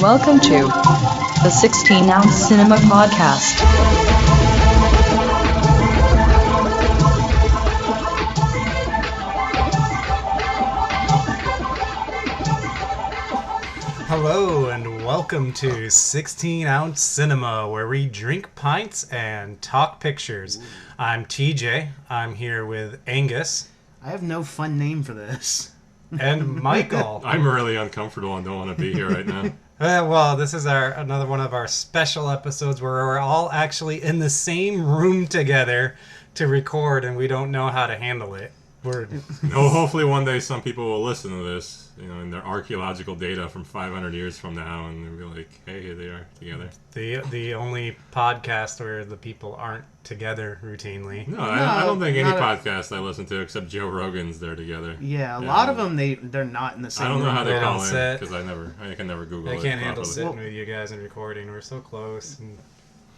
Welcome to the 16-ounce Cinema Podcast. Hello and welcome to 16-ounce Cinema, where we drink pints and talk pictures. I'm TJ. I'm here with Angus. I have no fun name for this. And Michael. I'm really uncomfortable and don't want to be here right now. Well, this is another one of our special episodes where we're all actually in the same room together to record, and we don't know how to handle it. Hopefully one day some people will listen to this, in their archaeological data from 500 years from now, and they'll be like, hey, here they are together. The only podcast where the people aren't together routinely. No, I don't think any podcast I listen to except Joe Rogan's they're together. Yeah, a lot of them, they're not in the same I don't know room. how they call it, because I can never Google it. I can't handle properly. sitting with you guys and recording. We're so close, and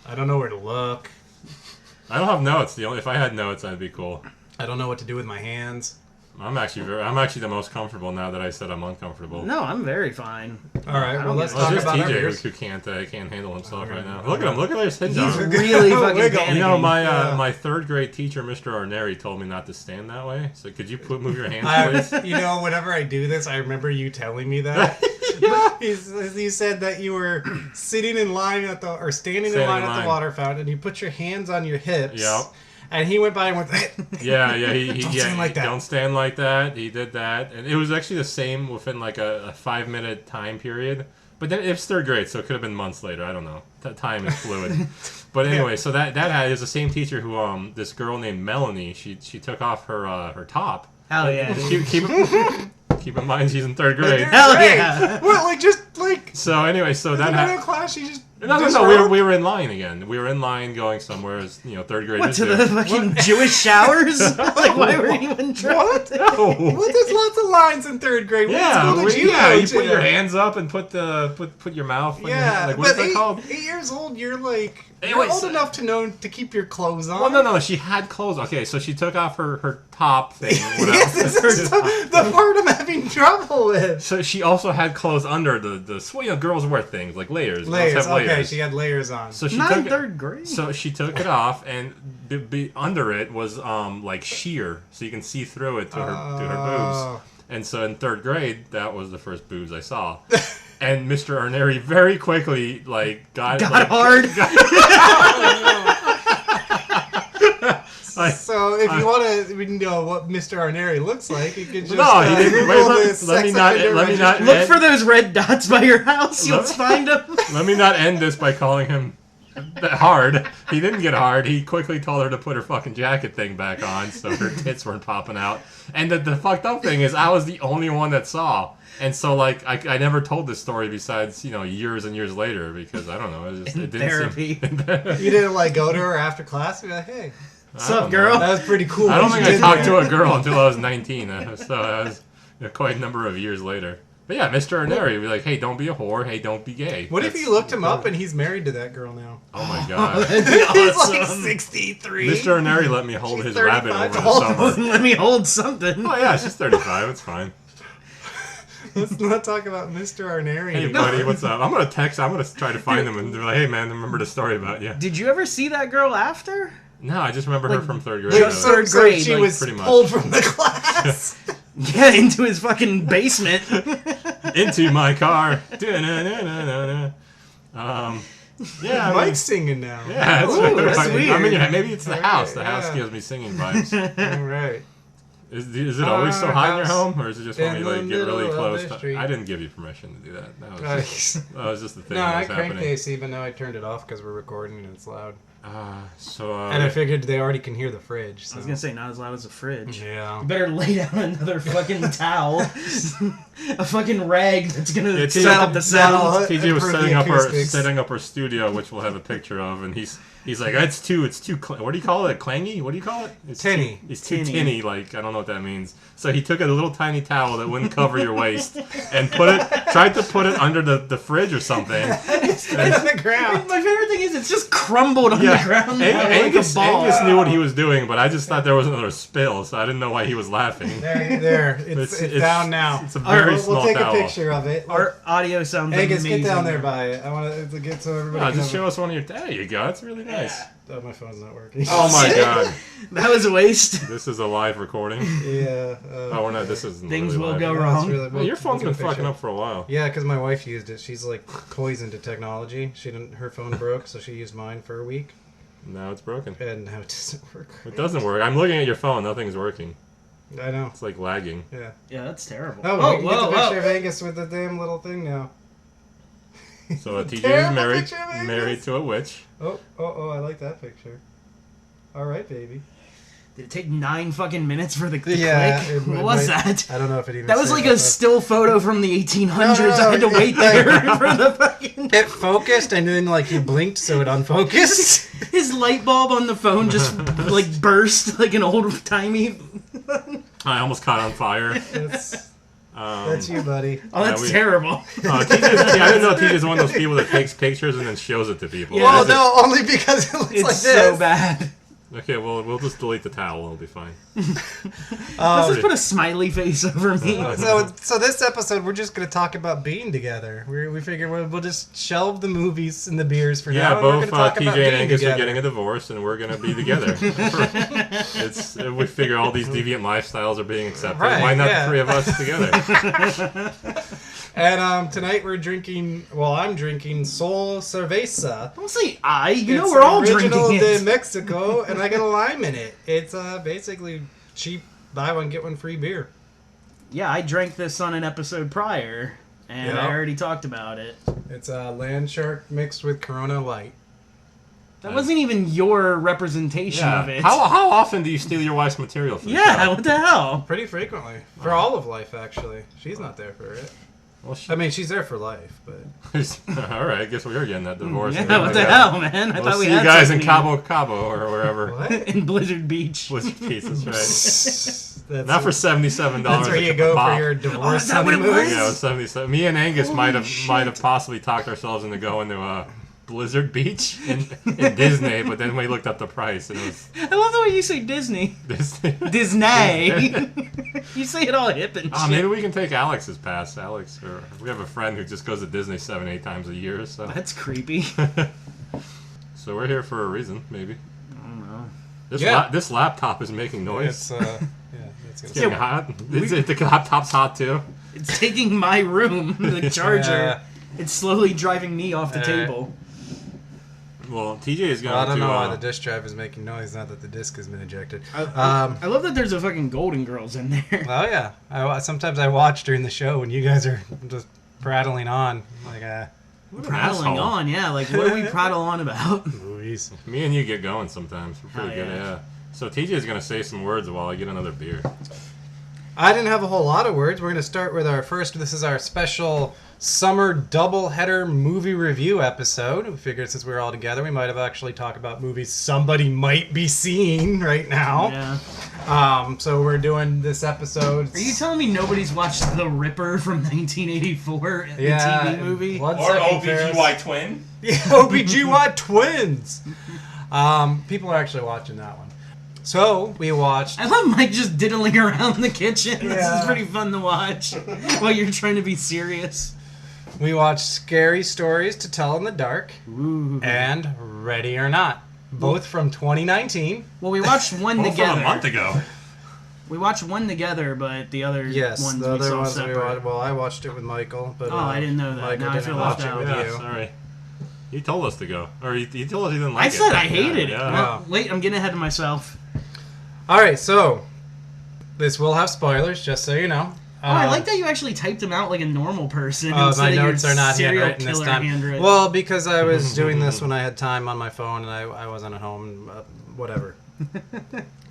I don't know where to look. I don't have notes. If I had notes, I'd be cool. I don't know what to do with my hands. I'm actually the most comfortable now that I said I'm uncomfortable. No, I'm very fine. All right, well, let's Well, talk it's just about TJ ours. who can't handle himself right now. Look at him. Look at his hinge He's arm. really fucking panicking. My third grade teacher, Mr. Arneri, told me not to stand that way. So could you move your hands, please? Whenever I do this, I remember you telling me that. Yeah. You said that you were sitting in line standing in line at the water fountain, and you put your hands on your hips. Yep. And he went by and went, Yeah. Don't stand like that. Don't stand like that. He did that. And it was actually the same within like a 5-minute time period. But then it's third grade, so it could have been months later. I don't know. Time is fluid. But anyway, so that is the same teacher who, this girl named Melanie, she took off her top. Hell yeah. Keep in mind she's in third grade. Hell yeah. What, So anyway, that had class, she just... No. We were in line again. We were in line going somewhere. As third grade. What, to the fucking Jewish showers? Why were you in trouble? What? No. What? There's lots of lines in third grade. What school did you go you to? put your hands up and put your mouth. Yeah, what is that called? 8 years old, you're like... Anyways, You're old enough to know to keep your clothes on. Well, no, she had clothes. Okay, so she took off her top thing. Yes, this is the part I'm having trouble with. So she also had clothes under the girls wear things like layers. Layers, Girls have layers. okay, she had layers on. So she Not took in third grade. So she took it off, and under it was like sheer, so you can see through it to her boobs. And so in third grade, that was the first boobs I saw. And Mr. Arneri very quickly got hard. So if you want to know what Mr. Arneri looks like, you can just he didn't. Let me not Look for those red dots by your house. You'll find them. Let me not end this by calling him hard. He didn't get hard. He quickly told her to put her fucking jacket thing back on so her tits weren't popping out. And the fucked up thing is I was the only one that saw. And so, I never told this story besides, years and years later because, I don't know, it didn't therapy. You didn't, go to her after class and be like, hey. What's up, girl? That was pretty cool. I don't think I talked to a girl until I was 19, so that was quite a number of years later. But yeah, Mr. Arneri would be like, hey, don't be a whore, hey, don't be gay. What if you looked him up and he's married to that girl now? Oh my god. He's like 63. Mr. Arneri let me hold his rabbit over the summer. Let me hold something. Oh yeah, she's 35, it's fine. Let's not talk about Mr. Arneri. Hey buddy, what's up? I'm gonna try to find him and be like, hey man, remember the story about you. Did you ever see that girl after? No, I just remember her from third grade. Just third grade. She was pretty much pulled from the class. Yeah, into his fucking basement. Into my car. Yeah, Mike's singing now. Yeah, that's weird. I mean, maybe it's the house. The yeah. house gives me singing vibes. All right. Is it always so high in your home, or is it just when in we the get really middle of close? the street. I didn't give you permission to do that. That was just the thing No, that I was cranked happening. the AC, but now I turned it off because we're recording and it's loud. And I figured they already can hear the fridge. So. I was gonna say not as loud as a fridge. Yeah. You better lay down another fucking towel, a fucking rag that's gonna set up the sound. TJ was for the setting up acoustics. our studio, which we'll have a picture of, and he's He's like, it's too, what do you call it? Clangy? What do you call it? It's Tinny. It's too Tinny. tinny. Like, I don't know what that means. So he took a little tiny towel that wouldn't cover your waist and tried to put it under the fridge or something. It's in the ground. My favorite thing is it's just crumbled on the ground now, Angus, like a ball. Angus knew what he was doing, but I just thought there was another spill, so I didn't know why he was laughing. There. It's down now. It's a very We'll small take towel. a picture of it. Our audio sounds Angus, amazing. get down there by it. I want to get so everybody No, can just have show us one of your. There you go. That's really nice. Oh, my phone's not working. Oh my god, That was a waste. this is a live recording. Yeah. Oh, we're not. This isn't. Things really will live. go No, wrong. it's really- Well, your phone's we'll been get a fucking picture. up for a while. Yeah, because my wife used it. She's like poisoned to technology. Her phone broke, so she used mine for a week, Now it's broken. and now it doesn't work. It doesn't work. I'm looking at your phone. Nothing's working. I know. It's like lagging. Yeah. Yeah, that's terrible. Oh, we can get the picture of Angus with the damn little thing now. So TJ is Terrible married picture of Angus. married to a witch. Oh, I like that picture. All right, baby. Did it take 9 fucking minutes for the Yeah, click? it What was might- that? I don't know if it even. That was saved like that a still photo from the 1800s. No, I had to wait there for the fucking... It focused and then like he blinked so it unfocused. His light bulb on the phone just like burst like an old timey. I almost caught on fire. That's you, buddy. Oh, that's we- terrible. I didn't know TJ's one of those people that takes pictures and then shows it to people. Yeah. Well, Is it- no, only because it looks It's like this. so bad. Okay, well, we'll just delete the towel. It'll be fine. Let's just put a smiley face over me. So this episode, we're just gonna talk about being together. We figure we'll just shelve the movies and the beers for Yeah, now. and we're both gonna talk TJ about and being Angus together. are getting a divorce, and we're gonna be together. We figure all these deviant lifestyles are being accepted. Right, Why not yeah. the three of us together? And tonight we're drinking. Well, I'm drinking Sol Cerveza. Don't say I. You know It's we're all original drinking de it. Mexico, and I got a lime in it. It's basically cheap buy one get one free beer. Yeah, I drank this on an episode prior, and Yeah. I already talked about it. It's land shark mixed with Corona Light. That wasn't even your representation Yeah. of it. How often do you steal your wife's material for the Yeah, show? what the hell? Pretty frequently for all of life, actually. She's not there for it. Well, I mean, she's there for life, but all right, I guess we are getting that divorce. Yeah, what the hell, man? I We'll thought we see had you guys in something Cabo or wherever. what? in Blizzard Beach. Blizzard Pizza, that's right. That's Not for $77. That's where you go for your divorce is that what it honeymoon. was? Yeah, it was 77. Me and Angus might have shit. possibly talked ourselves into going to Blizzard Beach in Disney, but then we looked up the price and it was I love the way you say Disney. Disney. Disney. You say it all hip and Oh, shit. maybe we can take Alex's pass. Alex, or we have a friend who just goes to Disney 7-8 times a year. So, That's creepy. so we're here for a reason, maybe. I don't know. This laptop is making noise. It's yeah, it's It's gonna getting hot. The laptop's hot too. It's taking my room, the charger. Yeah. It's slowly driving me off the Alright. table. Well, TJ is going I don't to. know why the disk drive is making noise now that the disk has been ejected. I love that there's a fucking Golden Girls in there. Oh yeah, sometimes I watch during the show when you guys are just prattling on like Prattling asshole. on, yeah. Like, what do we prattle on about? movies. Me and you get going sometimes. We're pretty Hell good, yeah. yeah. So TJ is going to say some words while I get another beer. I didn't have a whole lot of words. We're going to start with our first. This is our special summer doubleheader movie review episode. We figured since we were all together, we might have actually talked about movies somebody might be seeing right now. Yeah. So we're doing this episode. Are you telling me nobody's watched The Ripper from 1984, the TV movie? Bloodsucking Paris. Twin? Yeah, OBGY Twins. People are actually watching that one. So we watched. I love Mike just diddling around the kitchen. This Yeah. is pretty fun to watch while you're trying to be serious. We watched Scary Stories to Tell in the Dark Ooh. and Ready or Not, both from 2019. Well, we watched one Well, together. from a month ago. We watched one together, but the other Yes, ones the we other saw ones separate. we watched. Well, I watched it with Michael, but Oh, I didn't know that. Michael Now I didn't feel watch left it out. with Yeah, you. sorry. You told us to go. Or you told us you didn't like I it. said I Yeah, hated it. yeah. Well, wait, I'm getting ahead of myself. All right, so this will have spoilers, just so you know. Oh, I like that you actually typed them out like a normal person instead My of notes your are not serial handwritten this killer time. handwritten. Well, because I was doing this when I had time on my phone and I wasn't at home. Whatever.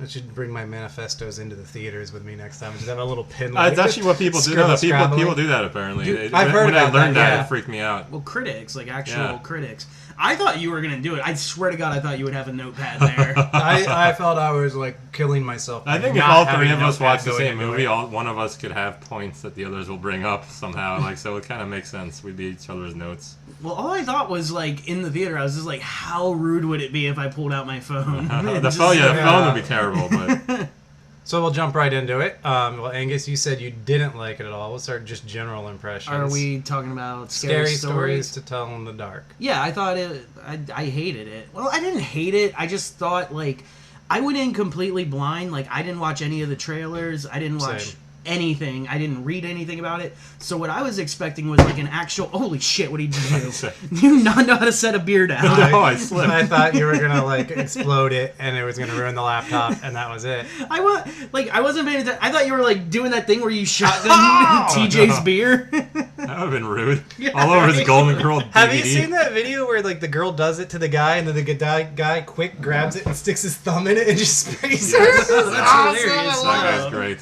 I should bring my manifestos into the theaters with me next time. Just have a little pin. That's actually what people do. No, people do that apparently. Dude, I've heard when I about learned that, yeah. it freaked me out. Well, critics, like actual Yeah. critics. I thought you were gonna do it. I swear to God, I thought you would have a notepad there. I felt I was like killing myself. I think if not all having three of a us notepad watch the going same into movie, it. one of us could have points that the others will bring up somehow. Like, so it kind of makes sense. We'd be each other's notes. Well, all I thought was like in the theater, I was just like, how rude would it be if I pulled out my phone? The phone would be terrible, but So we'll jump right into it. Well, Angus, you said you didn't like it at all. What's our just general impressions? Are we talking about Scary stories to tell in the dark? Yeah, I thought it. I hated it. Well, I didn't hate it. I just thought like I went in completely blind. Like I didn't watch any of the trailers. I didn't watch Same. anything. I didn't read anything about it. So what I was expecting was like an actual. Holy shit! What did you do? You not know how to set a beer down. No, I slipped. I thought you were gonna like explode it, and it was gonna ruin the laptop, and that was it. I wasn't paying attention. I thought you were like doing that thing where you shotgun TJ's no. beer. That would have been rude. All over his Golden Girl DVD. Have you seen that video where like the girl does it to the guy, and then the guy quick grabs it and sticks his thumb in it and just sprays her? That's Awesome, hilarious. I That love it. guy's great.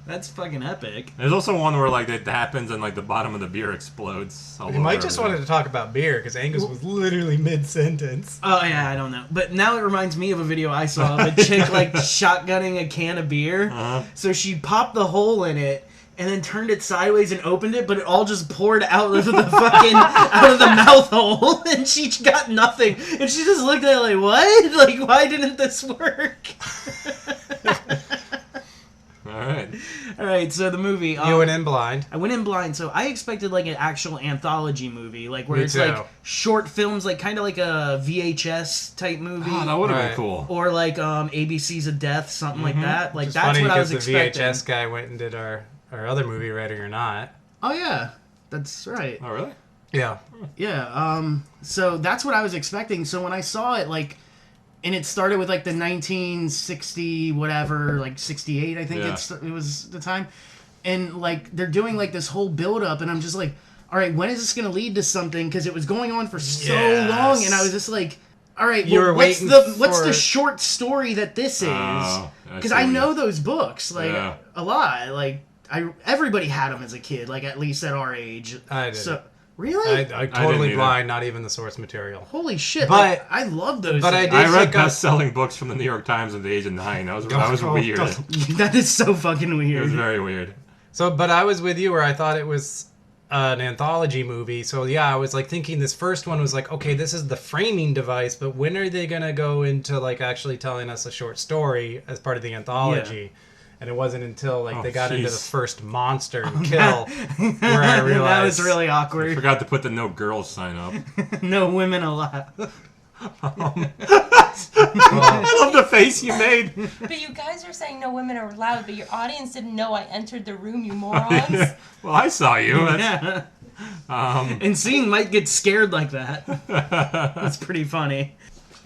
That's fucking epic. There's also one where like it happens and like the bottom of the beer explodes. all You might over just everything. wanted to talk about beer because Angus was literally mid-sentence. Oh yeah, I don't know. But now it reminds me of a video I saw of a chick like shotgunning a can of beer. Uh-huh. So she popped the hole in it and then turned it sideways and opened it, but it all just poured out of the fucking out of the mouth hole, and she got nothing. And she just looked at it like, what? Like, why didn't this work? All right, so the movie. You went in blind. I went in blind, so I expected like an actual anthology movie, like where Me it's too. like short films, like kind of like a VHS type movie. Oh, that would have Right. been cool. Or like ABC's of Death, something like that. Like It's that's funny what I was because the expecting. VHS guy went and did our other movie, Ready or Not. Oh yeah, that's right. Oh, really? Yeah. Yeah. So that's what I was expecting. So when I saw it, like, and it started with like the 1960 whatever, like 68, I think Yeah. it was the time, and like they're doing like this whole build up, and I'm just like, all right, when is this gonna lead to something? Because it was going on for so Yes. long, and I was just like, all right, You were what's waiting the for- short story that this is? Oh, Because see I what you- know those books like Yeah. a lot. Like everybody had them as a kid, like at least at our age. I didn't. So really, I totally either. blind, not even the source material. holy shit! But- like, I love those. but I things. did- I read pick up- best-selling books from the New York Times at the age of 9. That was weird. That is so fucking It weird. was very weird. So, but I was with you where I thought it was an anthology movie. So yeah, I was like thinking this first one was like, okay, this is the framing device, but when are they gonna go into like actually telling us a short story as part of the anthology? And it wasn't until like Oh, they got into the jeez. first monster and kill where I realized that was really I awkward. forgot to put the no girls sign up. No women allowed. I love the face you made. But you guys are saying no women are allowed, but your audience didn't know I entered the room, you morons. Well, I saw you. Yeah. Um, And seeing Mike get scared like that, that's pretty funny.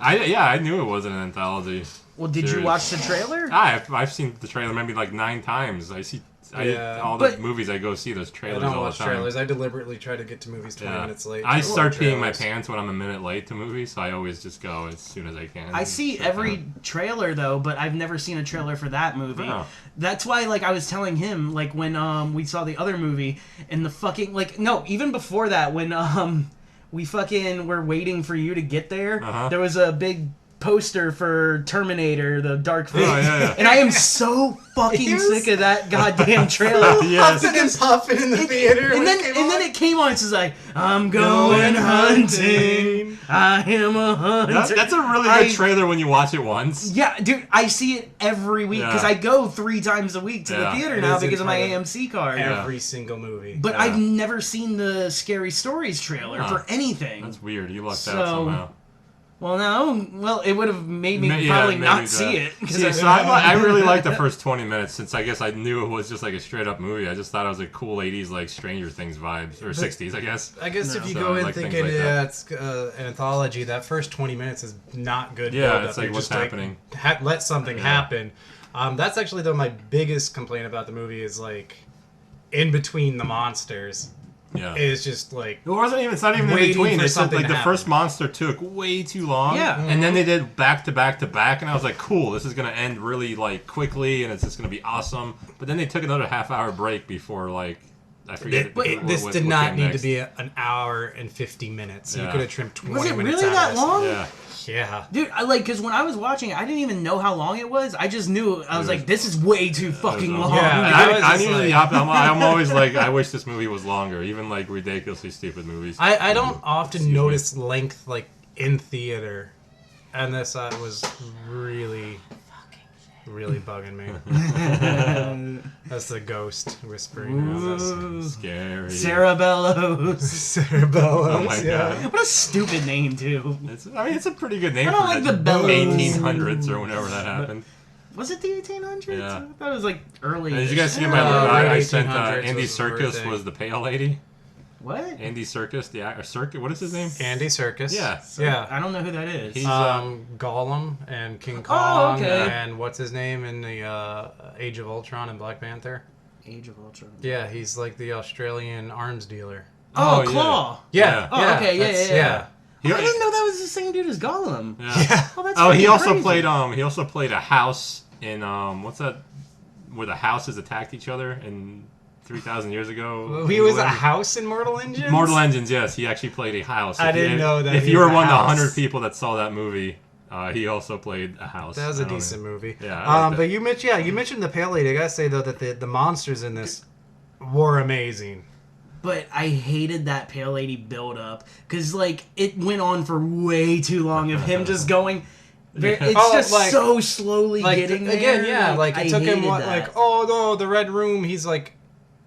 I knew it wasn't an anthology. Well, did you Serious. watch the trailer? I've seen the trailer maybe like 9 times. Yeah. All the But- movies I go see those I trailers don't all watch the time. trailers. I deliberately try to get to movies 20 Yeah. minutes late. I to start watch peeing my trailers. pants when I'm a minute late to movies, so I always just go as soon as I can. I see So, every trailer though, but I've never seen a trailer for that movie. Oh. That's why, like, I was telling him, like, when we saw the other movie and the fucking even before that, when we fucking were waiting for you to get there, Uh-huh. there was a big poster for Terminator, the Dark Fate, Oh, yeah. and I am so fucking He was- sick of that goddamn trailer. Yes. Huffing and puffing in the theater. And when then, it came and then on. it came on. It's just like, I'm going hunting. I am a hunter. That's a really good trailer when you watch it once. Yeah, dude, I see it every week because Yeah. I go 3 times a week to the Yeah. theater It now is in because of my front of AMC card. every single movie. But Yeah. I've never seen the Scary Stories trailer Huh. for anything. That's weird. You lucked So- out somehow. Well, no. Well, it would have made me Yeah, probably maybe not that. see it. 'cause See, I- so I really liked the first 20 minutes since I guess I knew it was just like a straight up movie. I just thought it was a cool 80s like Stranger Things vibes or 60s, I guess. I guess if you So, go in like, things thinking like that. yeah, it's an anthology, that first 20 minutes is not good. Yeah, build-up. it's like, You're what's just happening? Let something happen. That's actually though my biggest complaint about the movie is like in between the monsters. Yeah. is just like It wasn't even. It's not even in waiting between. for It's just, something like to the happen. first monster took way too long. Yeah. And then they did back to back to back, and I was like, cool. This is gonna end really like quickly, and it's just gonna be awesome. But then they took another half-hour break before like I forget. this what did not came need next. to be an hour and 50 minutes. You Yeah. could have trimmed 20 Was it minutes really out that of long? Yeah. this. Yeah. Dude, because when I was watching it, I didn't even know how long it was. I just knew, I was like, this is way too fucking long. Yeah, And I was I'm just usually like- the opposite. I'm always like, I wish this movie was longer, even like ridiculously stupid movies. I don't often Excuse me. notice length like in theater, and this was really bugging me. That's the ghost whispering around us. Ooh. Scary. Sarah Bellows. Sarah Bellows, Oh my yeah. God. What a stupid name, too. It's a pretty good name I don't for like the the Bellows. 1800s or whenever that happened. Was it the 1800s? Yeah. I thought it was like early. And did you guys see Yeah, my late I sent 1800s Andy was the Serkis birthday. was the pale lady? What? Andy Serkis, the actor. Serkis, what is his name? Andy Serkis. Yeah. Yeah. I don't know who that is. He's- Gollum and King Kong okay. and what's his name in the Age of Ultron and Black Panther. Age of Ultron. Yeah, he's like the Australian arms dealer. Oh, Oh, yeah. Claw. Yeah. Oh, okay, yeah, that's- yeah. He- I didn't know that was the same dude as Gollum. Yeah. Oh, that's Oh, he fucking also crazy. played a house in what's that? Where the houses attacked each other in 3,000 years ago. He was a England. house in Mortal Engines? Mortal Engines, yes. He actually played a house. I If you- didn't know that If he you was were a one of the house. 100 people that saw that movie, he also played a house. That was I a don't decent know. movie. Yeah, I like but you mentioned the Pale Lady. I gotta say though that the monsters in this were amazing. But I hated that Pale Lady build up because like it went on for way too long of him just going. It's Oh, just like- so slowly Like getting again, there. yeah. Like it I took him hated what, that. like oh no, the Red Room. He's like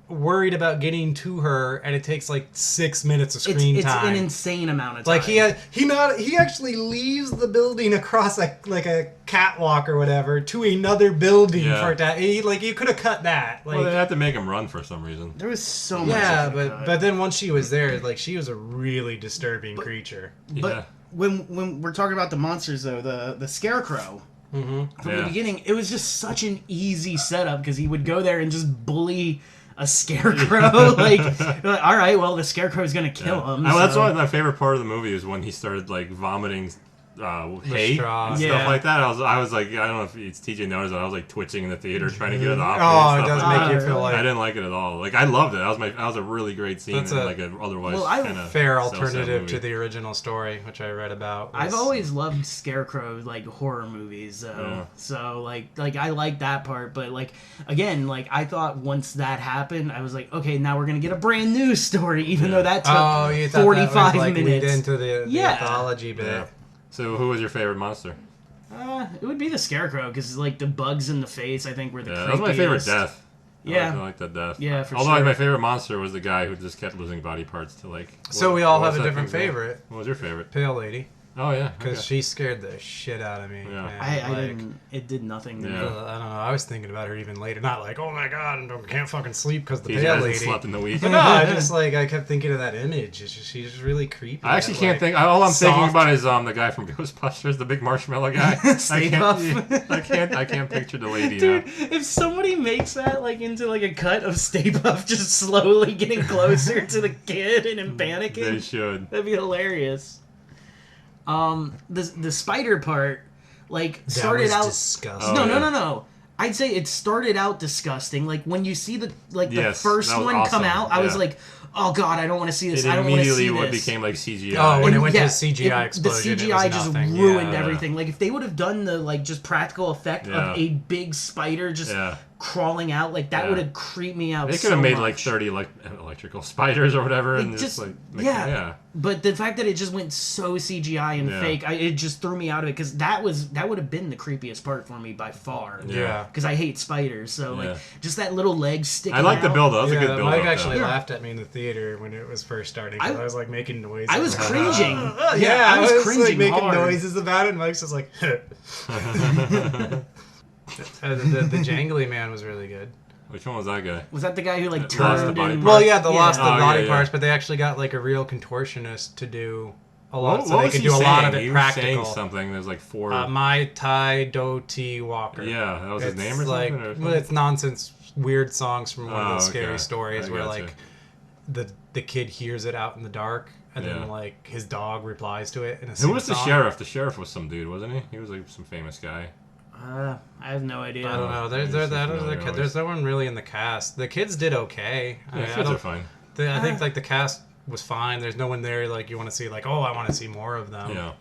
worried about getting to her, and it takes like 6 minutes of screen it's time. an insane amount of time. Like he actually leaves the building across a catwalk or whatever to another building Yeah. for that. You could have cut that. Like Well, they had to make him run for some reason. there was so much. yeah, they could've cut. but then once she was there, like she was a really disturbing creature. But Yeah. when we're talking about the monsters though, the scarecrow from Yeah. the beginning, it was just such an easy setup because he would go there and just bully a scarecrow. like, all right, well the scarecrow's gonna kill him. Oh, that's so- why my favorite part of the movie is when he started like vomiting hay straw. and Yeah. stuff like that. I was like, I don't know if it's TJ noticed, but I was like twitching in the theater trying to get it off. Oh, and it stuff does like make that. you feel I like didn't like it at all. Like I loved it. That was a really great scene That's in a- like an otherwise Well, I- kind of fair alternative to the original story, which I read about. I've was- always loved scarecrow like horror movies though. Yeah. So like I like that part, but like again, like I thought once that happened, I was like, okay, now we're gonna get a brand new story, even though that took Oh, you thought 45 that would, like, minutes. lead into the Yeah. anthology bit. Yeah. So who was your favorite monster? It would be the scarecrow because like the bugs in the face, I think were the Yeah, creepiest. that was my favorite death. Yeah. I like that death. Yeah, for Although sure. my favorite monster was the guy who just kept losing body parts to like. So we all what have was a that different thing's name? favorite. What was your favorite? Pale Lady, Oh yeah, because okay. she scared the shit out of me. Yeah. man. I Like, didn't. It did nothing. To Yeah. me. I don't know. I was thinking about her even later. Not like, oh my god, I can't fucking sleep because the TJ Pale hasn't Lady. slept in the week. But no, I just like I kept thinking of that image. She's just really creepy. I actually That, can't like, think. All I'm thinking soft- about is the guy from Ghostbusters, the big marshmallow guy. Stay I can't. Puft. I can't picture the lady Dude, now. if somebody makes that like into like a cut of Stay Puft just slowly getting closer to the kid and him They panicking, should. that'd be hilarious. The spider part, like That started was out. disgusting. Oh, yeah. No. I'd say it started out disgusting. Like when you see the Yes, first that was one awesome. come out, I was Yeah. like, oh god, I don't want to see this. It I don't want to immediately see what this. became like CGI. Oh, when it And went yeah, to CGI the explosion, it CGI was just nothing. ruined Yeah. everything. Like if they would have done the like just practical effect Yeah. of a big spider just Yeah. crawling out, like that Yeah. would have creeped me out. They could so have made much. like 30 electrical spiders or whatever, It and just just- like yeah. But the fact that it just went so CGI and Yeah. fake, it just threw me out of it because that would have been the creepiest part for me by far. Yeah. Because I hate spiders, so Yeah. like just that little leg sticking. I like the out. build up. That was a Yeah, good build Mike up. actually though. laughed at me in the theater when it was first starting. 'Cause I- I was like making noises. I was Like, cringing. yeah, I was like cringing making hard. noises about it, and Mike's just like. The jangly man was really good. Which one was that guy? Was that the guy who like Lost the turned body and? part? Well, yeah, the lost the Oh, body yeah. parts, but they actually got like a real contortionist to do a lot, What so they was could he do a lot of saying? it He was practical. saying something. There's like four. Mai Tai Do Ti Walker. Yeah, that was his It's name or like, something. Or well, it's nonsense, weird songs from one of Oh, the scary okay. stories I where gotcha. like the kid hears it out in the dark, and Yeah. then like his dog replies to it in a Who was the sing-song. sheriff? The sheriff was some dude, wasn't he? He was like some famous guy. I have no idea. I don't know. There's Yeah, there's no one really in the cast. The kids did okay. Yeah, I kids don't- are fine. I think like the cast was fine. There's no one there like you want to see like, oh, I want to see more of them. Yeah.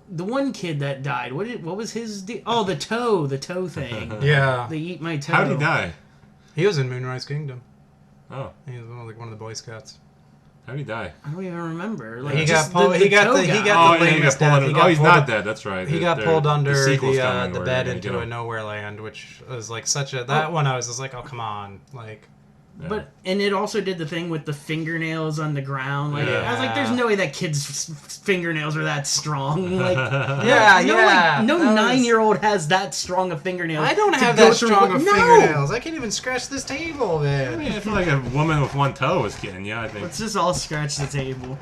The one kid that died. What was his deal? Oh, the toe thing. Yeah. They eat my toe. How'd he die? He was in Moonrise Kingdom. Oh, He was one of the Boy Scouts. how'd he die? I don't even remember. Like, He just got pulled. He got toe the. He guy. got Oh, the yeah, he lamest got pulled death. under. He got Oh, he's pulled- not dead. That's right. He got pulled under sequel's the coming where bed they're into gonna a get him. nowhere land, which was like such a that one. I was just like, oh come on, like Yeah. But and it also did the thing with the fingernails on the ground. Like Yeah. I was like, "There's no way that kid's fingernails are that strong." Like, yeah, no, yeah. no that was- 9-year-old has that strong of fingernails. I don't to have go that through strong what- of No! fingernails. I can't even scratch this table, I man. mean, I feel like a woman with one toe was getting you. I think. Let's just all scratch the table.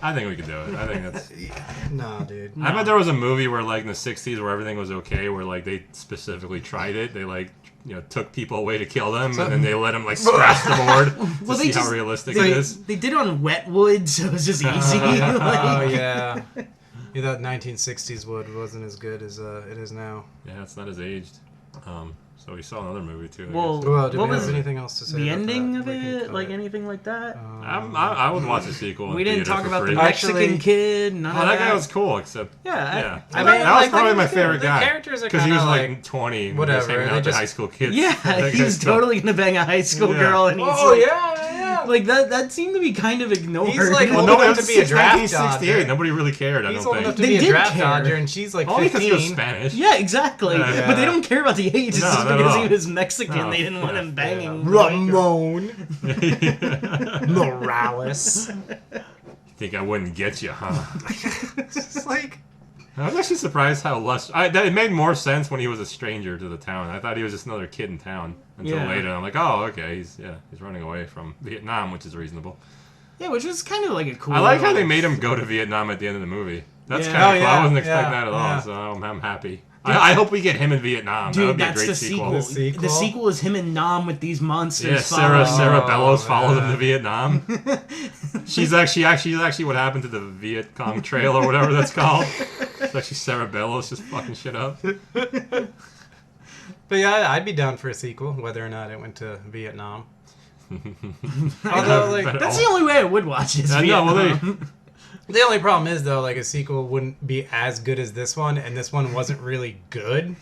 I think we could do it. I think that's. No, dude. I bet there was a movie where, like, in the '60s, where everything was okay, where like they specifically tried it. They like, took people away to kill them, and then they let them like scratch the board to Well, they see just- how realistic They, it is. they did it on wet wood, so it was just easy. Oh Like, yeah. Yeah, that 1960s wood wasn't as good as it is now. Yeah, it's not as aged. So we saw another movie too. I Well, guess. Well, do what we was have anything else to say? the about ending that? of We can it, cut like anything like that. I would watch a sequel. We in didn't theater talk for about free. the Mexican Actually- kid. None Oh, of that that. guy was cool, except Yeah, yeah. I mean, that was like, probably that my was good. favorite The guy. characters are Because he kinda was like like, 20, and whatever, just hanging they out with just- high school kids. Yeah, That he's guy's cool. totally gonna bang a high school Yeah. girl, and he's Oh like, yeah. like that seemed to be kind of ignored. He's like Well, old no, enough it was to be a draft 1968. dodger. Nobody really cared. I He's don't old think. enough to They be a did draft care. dodger, and she's like Only because he was 15. Spanish. Yeah, exactly. Yeah. But they don't care about the age. It's No, just not at because all. he was Mexican. No. They didn't want him banging. Ramon Morales. Think I wouldn't get you, huh? It's just like I was actually surprised how less. It made more sense when he was a stranger to the town. I thought he was just another kid in town until Yeah. later. I'm like, oh, okay, he's running away from Vietnam, which is reasonable. Yeah, which was kind of like a cool. I like how they little- made him go to Vietnam at the end of the movie. That's Yeah. kind of Oh, cool. yeah, I wasn't expecting yeah, that at all, yeah. so I'm happy. I hope we get him in Vietnam. that Dude, would be a that's great the sequel. sequel. The sequel? The sequel is him and Nam with these monsters. Yeah, following Sarah him. Bellows followed him man. to Vietnam. she's actually what happened to the Viet Cong Trail or whatever that's called. It's actually Sarah Bellows just fucking shit up. But yeah, I'd be down for a sequel, whether or not it went to Vietnam. Although, like, But- That's the only way I would watch it. is I know, well, Vietnam. the only problem is though, like a sequel wouldn't be as good as this one, and this one wasn't really good.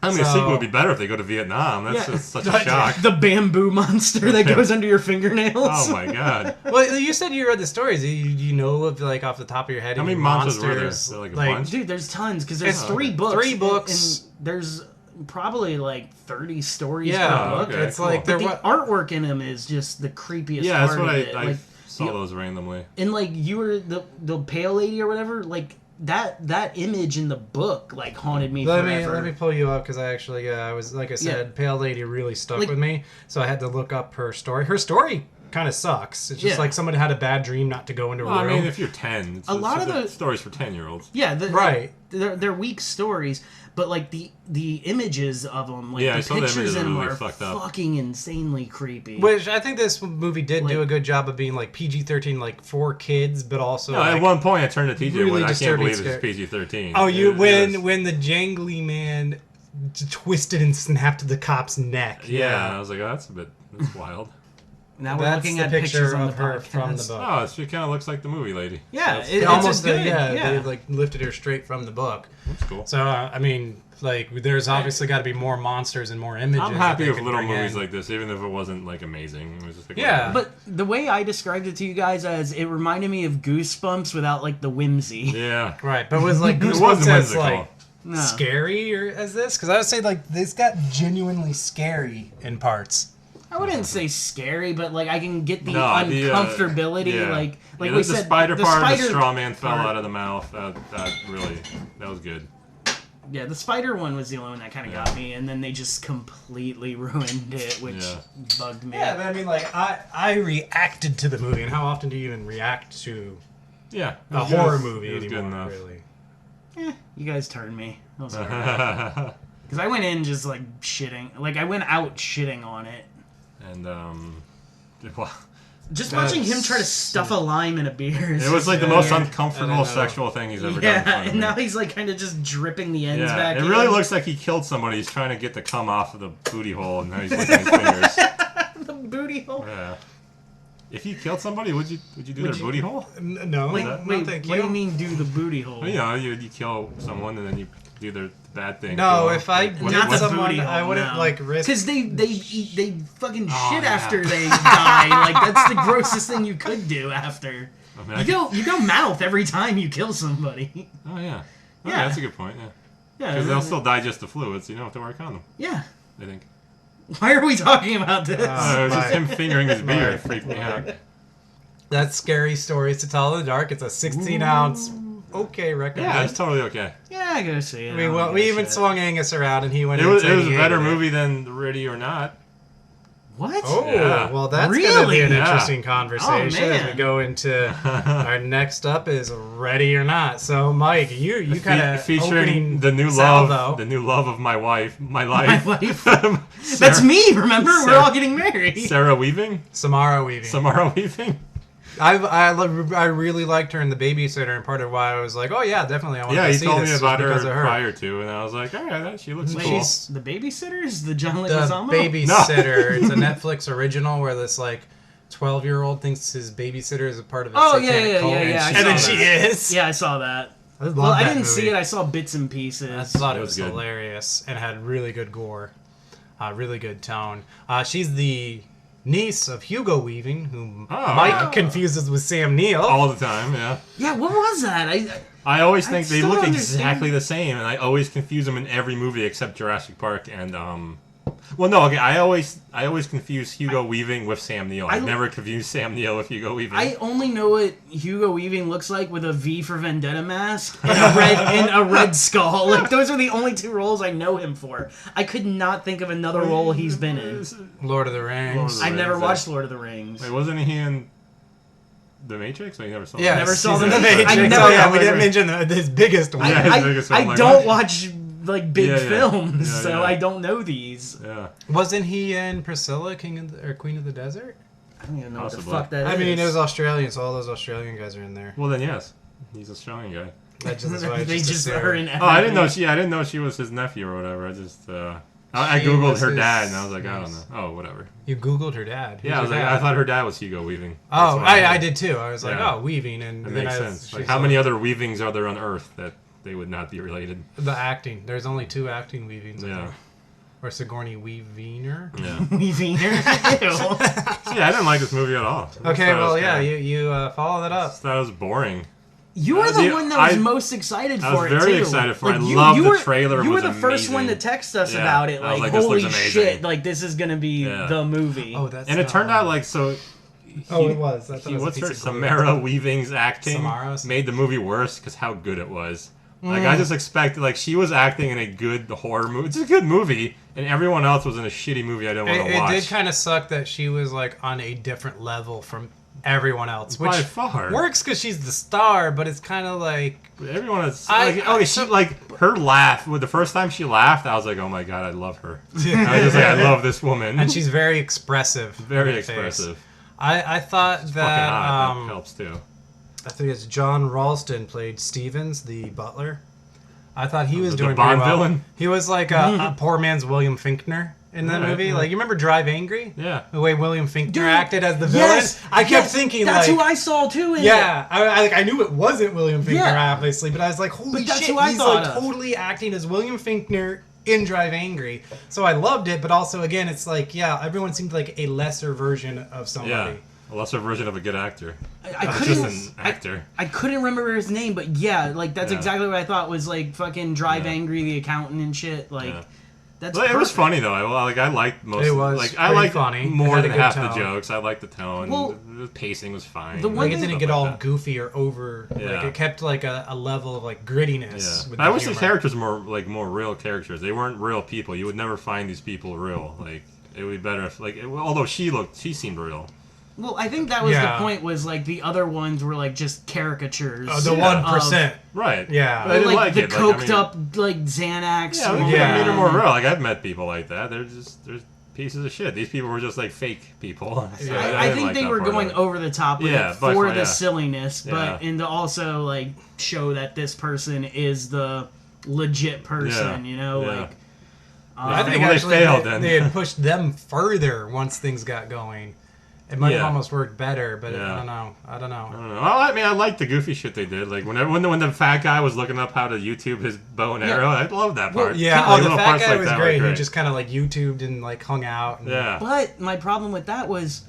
I mean, a So- sequel would be better if they go to Vietnam. That's Yeah. just such a shock. The bamboo monster that goes under your fingernails. Oh my god. Well, you said you read the stories. Do you know of like off the top of your head? How any many monsters were there? monsters? There like a bunch? Dude, there's tons because there's It's three books. 3 books. And there's probably like 30 stories Yeah, per book. okay. it's cool. like But there the was. artwork in them is just the creepiest Yeah, that's part what of it. I Like, saw the- those randomly. and like you were the pale lady or whatever, like that image in the book like haunted me forever. Let me pull you up because I actually I was like I said, Yeah. Pale Lady really stuck Like- with me, so I had to look up her story. Her story kind of sucks. It's just Yeah. like someone had a bad dream not to go into a Well, I room. mean, if you're 10, it's A lot of the the- stories for 10-year-olds. Yeah, Right. They're weak stories, but like the images of them, like Yeah, I the saw the pictures images in are them really are fucked up. fucking insanely creepy. Which I think this movie did do Like- a good job of being like PG-13, like for kids, but also No, like, at one point I turned to TJ really and went, I can't disturbing believe this is scare- PG-13. Oh, you It is. when the jangly man twisted and snapped the cop's neck. Yeah, I was like, oh, that's wild. Now we're That's looking the at picture pictures on of the her podcast. from the book. Oh, she kind of looks like the movie lady. Yeah, That's- it's Almost, a good, they like lifted her straight from the book. That's cool. So I mean, like, there's obviously got to be more monsters and more images. I'm that happy they with could little bring movies in. like this, even if it wasn't like amazing. It was just like, Yeah. whatever. But the way I described it to you guys as it reminded me of Goosebumps without like the whimsy. Yeah. Right, but was like It Goosebumps wasn't as whimsical. like No. scary or as this? Because I would say like this got genuinely scary in parts. I wouldn't say scary, but like I can get the No, uncomfortability. yeah. Like Yeah, we the said, spider the part, spider the straw man fell part- out of the mouth. That was good. Yeah, the spider one was the only one that kind of got me, and then they just completely ruined it, which Yeah. bugged me. Yeah, but I mean, like I reacted to the movie, and how often do you even react to Yeah. a it was horror good. movie It was good anymore? enough. Really? You guys turned me. That was alright. Because I went in just like shitting. Like I went out shitting on it. And well, Just watching him try to stuff a lime in a beer. It was like the most weird. uncomfortable sexual thing he's ever done in front Yeah, of and me. now he's like kind of just dripping the ends Yeah, back it in. really looks like he killed somebody. He's trying to get the cum off of the booty hole, and now he's licking his fingers. The booty hole. Yeah. If you killed somebody, would you do their booty hole? No, Wait, no, wait, thank what you. do you mean do the booty hole? Well, you know, you kill someone and then you do their bad thing. No, kill if I them. did Not the someone, booty hole, I wouldn't no. like risk. Because they fucking Oh, shit yeah. after they die. Like that's the grossest thing you could do after. I mean, You go mouth every time you kill somebody. Oh yeah. Okay, Yeah. that's a good point. Yeah. Yeah, Because they'll still digest the fluids, so you don't have to wear a condom. yeah. I think. Why are we talking about this? It was just Right. him fingering his beer. Right. It freaked me out. That's Scary Stories to Tell in the Dark. It's a 16-ounce okay recommend. Yeah, it's totally okay. Yeah, I gotta see it. We even swung Angus around and he went It was into a better hated it. movie than Ready or Not. What? Oh, Yeah. well, that's going to Really? be an Yeah. interesting conversation as we man. go into our next up is Ready or Not. So, Mike, you kind of featuring the new love of my wife, my life. My wife. Sarah, That's me. Remember, we're Sarah- all getting married. Sarah Weaving. Samara Weaving. Samara Weaving. I really liked her in The Babysitter, and part of why I was like, oh yeah, definitely I want Yeah, to he see told this me was about her because of her. prior to, and I was like, all right, she looks Wait, cool. She's the babysitters, the John the Leguizamo. Babysitter. It's a Netflix original where this like 12-year-old thinks his babysitter is a part of a Oh, satanic yeah, cult, yeah, and I she- saw and then that. she is. Yeah, I saw that. I love Well, I that didn't see movie. it. I saw bits and pieces. I thought It it was was good. hilarious and had really good gore, really good tone. She's the niece of Hugo Weaving, whom Oh. Mike confuses with Sam Neill. All the time, yeah. Yeah, what was that? I always think they still look don't exactly understand. the same, and I always confuse them in every movie except Jurassic Park and Well, no, okay. I always confuse Hugo Weaving with Sam Neill. I I- never confuse Sam Neill with Hugo Weaving. I only know what Hugo Weaving looks like with a V for Vendetta mask and a red skull. Like those are the only two roles I know him for. I could not think of another role he's been in. Lord of the Rings. Lord of the I never Rings, watched Lord of the Rings. Wait, wasn't he in The Matrix? Or you never saw Yeah, that? Never saw he's The in Matrix. Matrix. I never- Oh yeah, we didn't I- mention his biggest one. Yeah, his biggest one, I like, don't what? watch like big Yeah, yeah. films, Yeah, so yeah. I don't know these. Yeah. Wasn't he in Priscilla, or Queen of the Desert? I don't even know Possibly. what the fuck that is. I mean, it was Australian, so all those Australian guys are in there. Well, then yes, he's an Australian guy. That's just why I they just assumed. are in. Oh, I didn't know she was his nephew or whatever. I just I She googled was her his dad and I was like, I don't niece. know. Oh, whatever. You Googled her dad. Who's Yeah, I was her like, dad? I thought her dad was Hugo Weaving. Oh, That's why I did too. I was like, Yeah. oh, Weaving, and It then makes I, sense. Like, she's how many other Weavings are there on Earth that they would not be related? The acting. There's only 2 acting Weavings. I Yeah. think. Or Sigourney Weaviner. Yeah. Weaving. Ew. Yeah, I didn't like this movie at all. I Okay, thought it well, was yeah, kinda- you follow that I up. just thought it was boring. You were the The- one that was I- most excited for I was it very too. excited for it. I you, loved you the were, trailer. It You were was the first one to amazing. text us Yeah. about it. I was Like, like, this holy looks amazing. shit! Like, this is gonna be Yeah. the movie. Oh, that's And it not turned one. out like so. Oh, it was. I thought it was a What's her piece of glue. Samara Weaving's acting Samara's? made the movie worse because how good it was. Like I just expected, like she was acting in a good horror movie. It's a good movie, and everyone else was in a shitty movie I didn't want to It watch. did kind of suck that she was like on a different level from everyone else, which By far. works because she's the star. But it's kind of like Everyone is I- like, okay, she like her laugh. With the first time she laughed, I was like, oh my god, I love her. I was just like, I love this woman. and she's very expressive. very in her face. expressive. I thought Fucking that hot. That helps too. I think it's John Ralston played Stevens, the butler. I thought he was The doing Bond pretty well. villain? He was like a poor man's William Finkner in that Right, movie. yeah. Like you remember Drive Angry? Yeah. The way William Finkner Dude, acted as the yes, villain. I kept yes, thinking that's like, who I saw too. In yeah, I knew it wasn't William Finkner Yeah. obviously, but I was like, holy But that's shit, who I he's thought like of. totally acting as William Finkner in Drive Angry. So I loved it, but also again, it's like, yeah, everyone seemed like a lesser version of somebody. Yeah. A lesser version of a good actor. I Not couldn't. just an actor. I couldn't remember his name, but yeah, like that's Yeah. exactly what I thought was like fucking Drive Yeah. Angry, the accountant and shit. Like Yeah. that's. Well, it was perfect. funny though. I liked most. It was like I pretty liked funny. It more had a than good half tone. the jokes. I liked the tone. Well, the pacing was fine. the one Like it thing- didn't Stuff get all like that. goofy or over. Like Yeah. it kept like a level of like grittiness. Yeah. With I wish the humor. characters were more real characters. They weren't real people. You would never find these people real. Like it would be better if although she seemed real. Well, I think that was Yeah. the point. Was like the other ones were like just caricatures. The Yeah. 1%. Right. Yeah. But I didn't like the it. Like, I coked mean- up like Xanax. Yeah, or- they Yeah. made her more real. Like I've met people like that. They're pieces of shit. These people were just like fake people. So Yeah. I didn't think like they that were part of going it. over the top with Yeah, it by for far, the yeah. silliness, but Yeah. and to also like show that this person is the legit person. Yeah. You know, Yeah. like. I think Well, they actually failed they, then. they had pushed them further once things got going. It might have Yeah. almost worked better, but Yeah. I don't know. I don't know. Well, I mean, I liked the goofy shit they did. Like when the fat guy was looking up how to YouTube his bow and Yeah. arrow, I loved that part. Yeah, Like, oh, the little fat parts guy like was that were great. He just kind of like YouTubed and like hung out. And, Yeah. But my problem with that was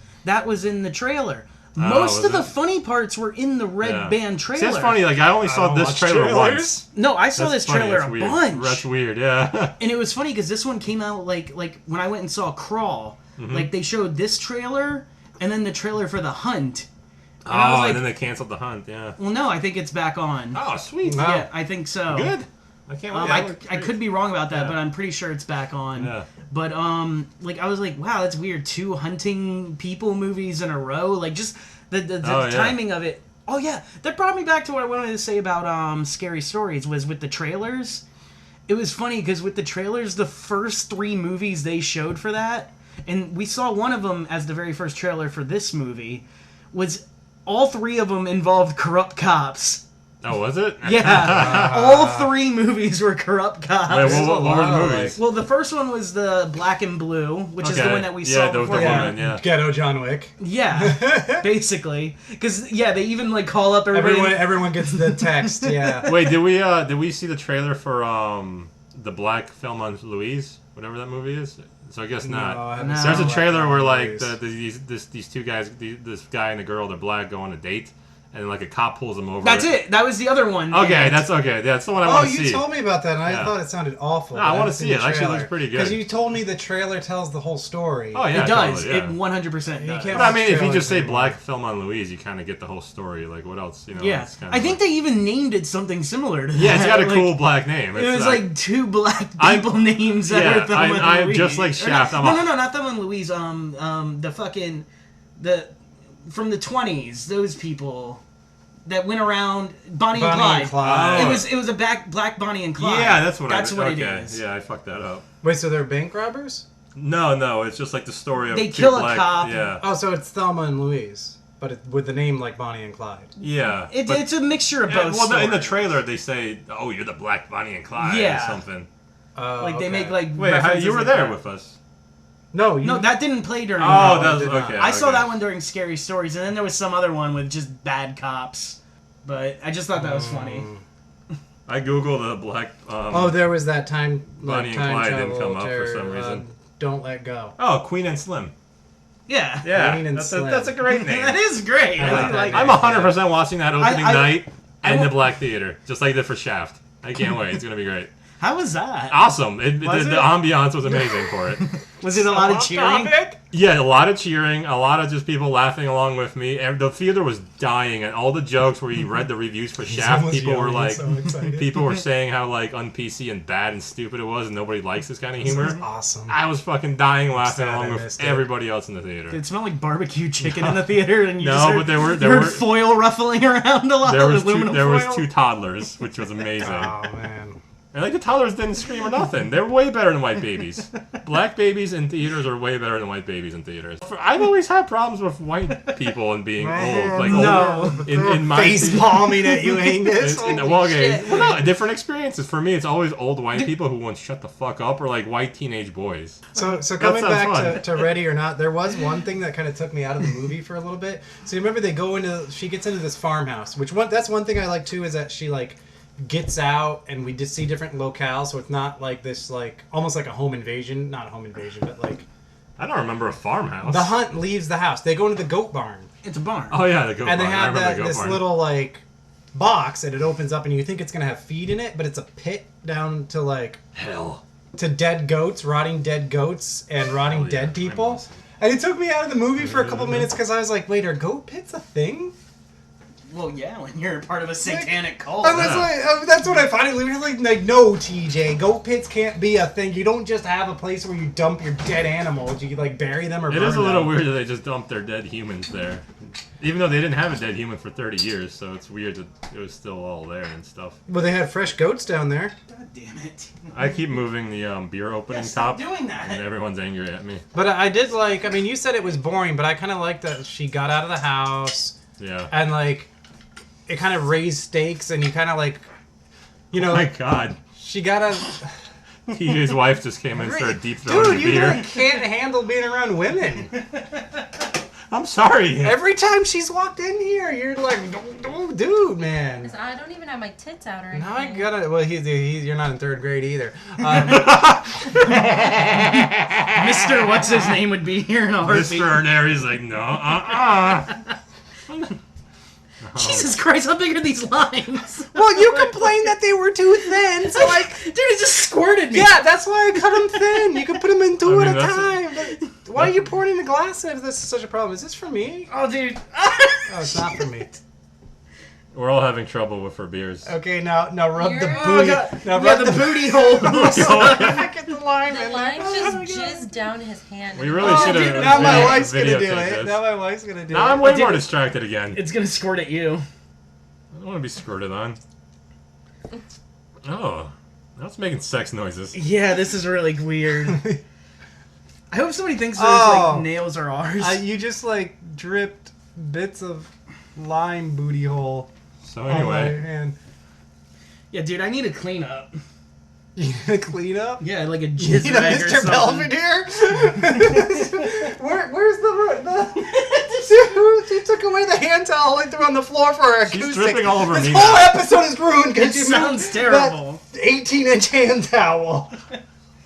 in the trailer. Oh, Most was of the it? funny parts were in the Red Yeah. Band trailer. See, that's funny. Like I only saw don't this watch trailer trailers. once. No, I saw That's this funny. trailer That's a weird. bunch. That's weird. Yeah. And it was funny because this one came out like when I went and saw Crawl, Mm-hmm. like they showed this trailer and then the trailer for The Hunt. Oh, I was like- and then they canceled the hunt. Yeah. Well, no, I think it's back on. Oh, sweet. Wow. Yeah, I think so. Good. I can't wait. I could be wrong about that, Yeah. but I'm pretty sure it's back on. Yeah. But like I was like, wow, that's weird. 2 hunting people movies in a row. Like just the Oh, yeah. timing of it. Oh yeah, that brought me back to what I wanted to say about Scary Stories was with the trailers. It was funny because with the trailers, the first 3 movies they showed for that, and we saw one of them as the very first trailer for this movie, was all 3 of them involved corrupt cops. Oh, was it? Yeah, all 3 movies were corrupt cops. Wait, what were the Wow, movies? Well, the first one was the Black and Blue, which is the Okay. one that we Yeah, saw the before. woman, yeah. Ghetto John Wick. Yeah, basically, because they even like call up everybody. Everyone gets the text. Yeah. Wait, did we see the trailer for the Black Film on Louise, whatever that movie is? So I guess not. No, I haven't No. seen There's a Black trailer Eyed where like Peas. these 2 guys, this guy and the girl, they're black, go on a date, and like a cop pulls them over. That's it. That was the other one. Okay, And that's okay. That's the one I Oh, want to you see. told me about that, and I Yeah. thought it sounded awful. No, I but wanna haven't see seen it. the Actually, it trailer. looks pretty good. Because you told me the trailer tells the whole story. Oh yeah, it does. totally, yeah. It 100% You does. can't But I watch mean, if you trailers just say anymore. Black Film on Louise, you kind of get the whole story. Like, what else? You know? Yeah, it's kinda I think like- they even named it something similar to that. Yeah, it's got a Like, cool black name. It It's was not- like 2 black I'm- people names that yeah, were Thelma and I'm Louise. just like Or Shaft. not- I'm no, a- no, not Thelma and Louise. The fucking from the 20s. Those people that went around Bonnie and Bonnie and Clyde. Clyde. It was a black Bonnie and Clyde. Yeah, that's what it okay. is. Yeah, I fucked that up. Wait, so they're bank robbers? No, it's just like the story of They 2 kill a black, cop. Yeah, Oh, so it's Thelma and Louise, but with the name like Bonnie and Clyde. yeah. It's But- it's a mixture of yeah, both. well, in the stories. trailer they say, "Oh, you're the Black Bonnie and Clyde," Yeah. or something. Like they okay. make like Wait, how, references you were like there that. with us? No, you, No, that didn't play during. Oh, that. that was did not. okay. I saw okay. that one during Scary Stories, and then there was some other one with just bad cops. But I just thought that was funny. I googled the Black. Oh, there was that time. Bonnie and time Clyde didn't travel come up for some reason. Don't Let Go. Oh, Queen and Slim. Yeah. Yeah, Queen and Slim. that's a great name. That is great. I like that Like, name. I'm 100% watching that opening I- night I in wa- the Black Theater, just like I did for Shaft. I can't wait. It's gonna be great. how was that? Awesome. Was The it? ambiance was amazing for it. Was it a lot of cheering? Yeah, a lot of cheering, a lot of just people laughing along with me. And the theater was dying, and all the jokes where you read the reviews for Shaft, almost people were yelling, like, so excited. people were saying how like un-PC and bad and stupid it was, and nobody likes this kind of This was humor. awesome. I was fucking dying laughing sad I along with missed it. everybody else in the theater. It smelled like barbecue chicken in the theater, and you No, just heard, but there were- you there heard were- foil ruffling around a lot. There was aluminum there was foil. 2 toddlers, which was amazing. Oh man. And like the toddlers didn't scream or nothing. They're way better than white babies. Black babies in theaters are way better than white babies in theaters. I've always had problems with white people and being old. Like No. old, in my Face palming at you, Angus. well, okay. shit. Well, no, different experiences. For me, it's always old white people who won't shut the fuck up, or like white teenage boys. So coming sounds back fun. to Ready or Not, there was one thing that kind of took me out of the movie for a little bit. So you remember she gets into this farmhouse, that's one thing I like too, is that she like gets out and we just see different locales, so it's not like this like almost like a home invasion, not a home invasion, but like I don't remember a farmhouse. the hunt leaves the house. They go into the goat barn. It's a barn. Oh yeah, the goat And they barn. I have remember the goat this barn. little like box and it opens up and you think it's gonna have feed in it, but it's a pit down to like hell. to dead goats, rotting dead goats and rotting Hell yeah, dead people. animals. And it took me out of the movie for a couple minutes because I was like, wait, are goat pits a thing? Well, yeah, when you're part of a satanic cult. I was like, that's what I finally was like, no, TJ, goat pits can't be a thing. You don't just have a place where you dump your dead animals. You like bury them or burn them. It is a little weird that they just dumped their dead humans there. Even though they didn't have a dead human for 30 years, so it's weird that it was still all there and stuff. Well, they had fresh goats down there. God damn it. I keep moving the beer opening Stop top, doing that. and everyone's angry at me. But I did like, I mean, you said it was boring, but I kind of liked that she got out of the house. Yeah. And like, it kind of raised stakes, and you kind of like, you know, Oh my god. she got a. TJ's wife just came in and started deep throwing Dude, the you beer. like, can't handle being around women. I'm sorry. Every time she's walked in here, you're like, oh, dude, man. I don't even have my tits out or anything. Now I gotta. Well, you're not in third grade either. Mr. What's his name would be here in a heartbeat. Mr. Ernari's like, no, Jesus Christ, how big are these lines? Well, you complained that they were too thin, so like, Dude, it just squirted me. yeah, that's why I cut them thin. You can put them in two I at mean, a that's time. Why are you pouring in a glass if this is such a problem? Is this for me? Oh, dude. Oh, it's not for me. We're all having trouble with our beers. Okay, now rub the You're- booty. Oh, God. Now Yeah, rub the booty hole. Get the lime The in lime there. just jizzed down his hand. We really Oh, should dude, have. now my wife's gonna do videotaped it. this. Now my wife's gonna do Now it. I'm way Dude. more distracted again. It's gonna squirt at you. I don't want to be squirted on. Oh, now it's making sex noises. Yeah, this is really weird. I hope somebody thinks those Oh. like nails are ours. You just like dripped bits of lime booty hole So on my anyway, hand. Yeah, dude, I need a cleanup. You gonna clean up? Yeah, like a You jizz know, bag or Mr. something. Belvedere? Where's the she took away the hand towel and threw it on the floor for her She's acoustics. dripping all over this me whole now. episode is ruined It because you sounds moved terrible. that 18-inch hand towel.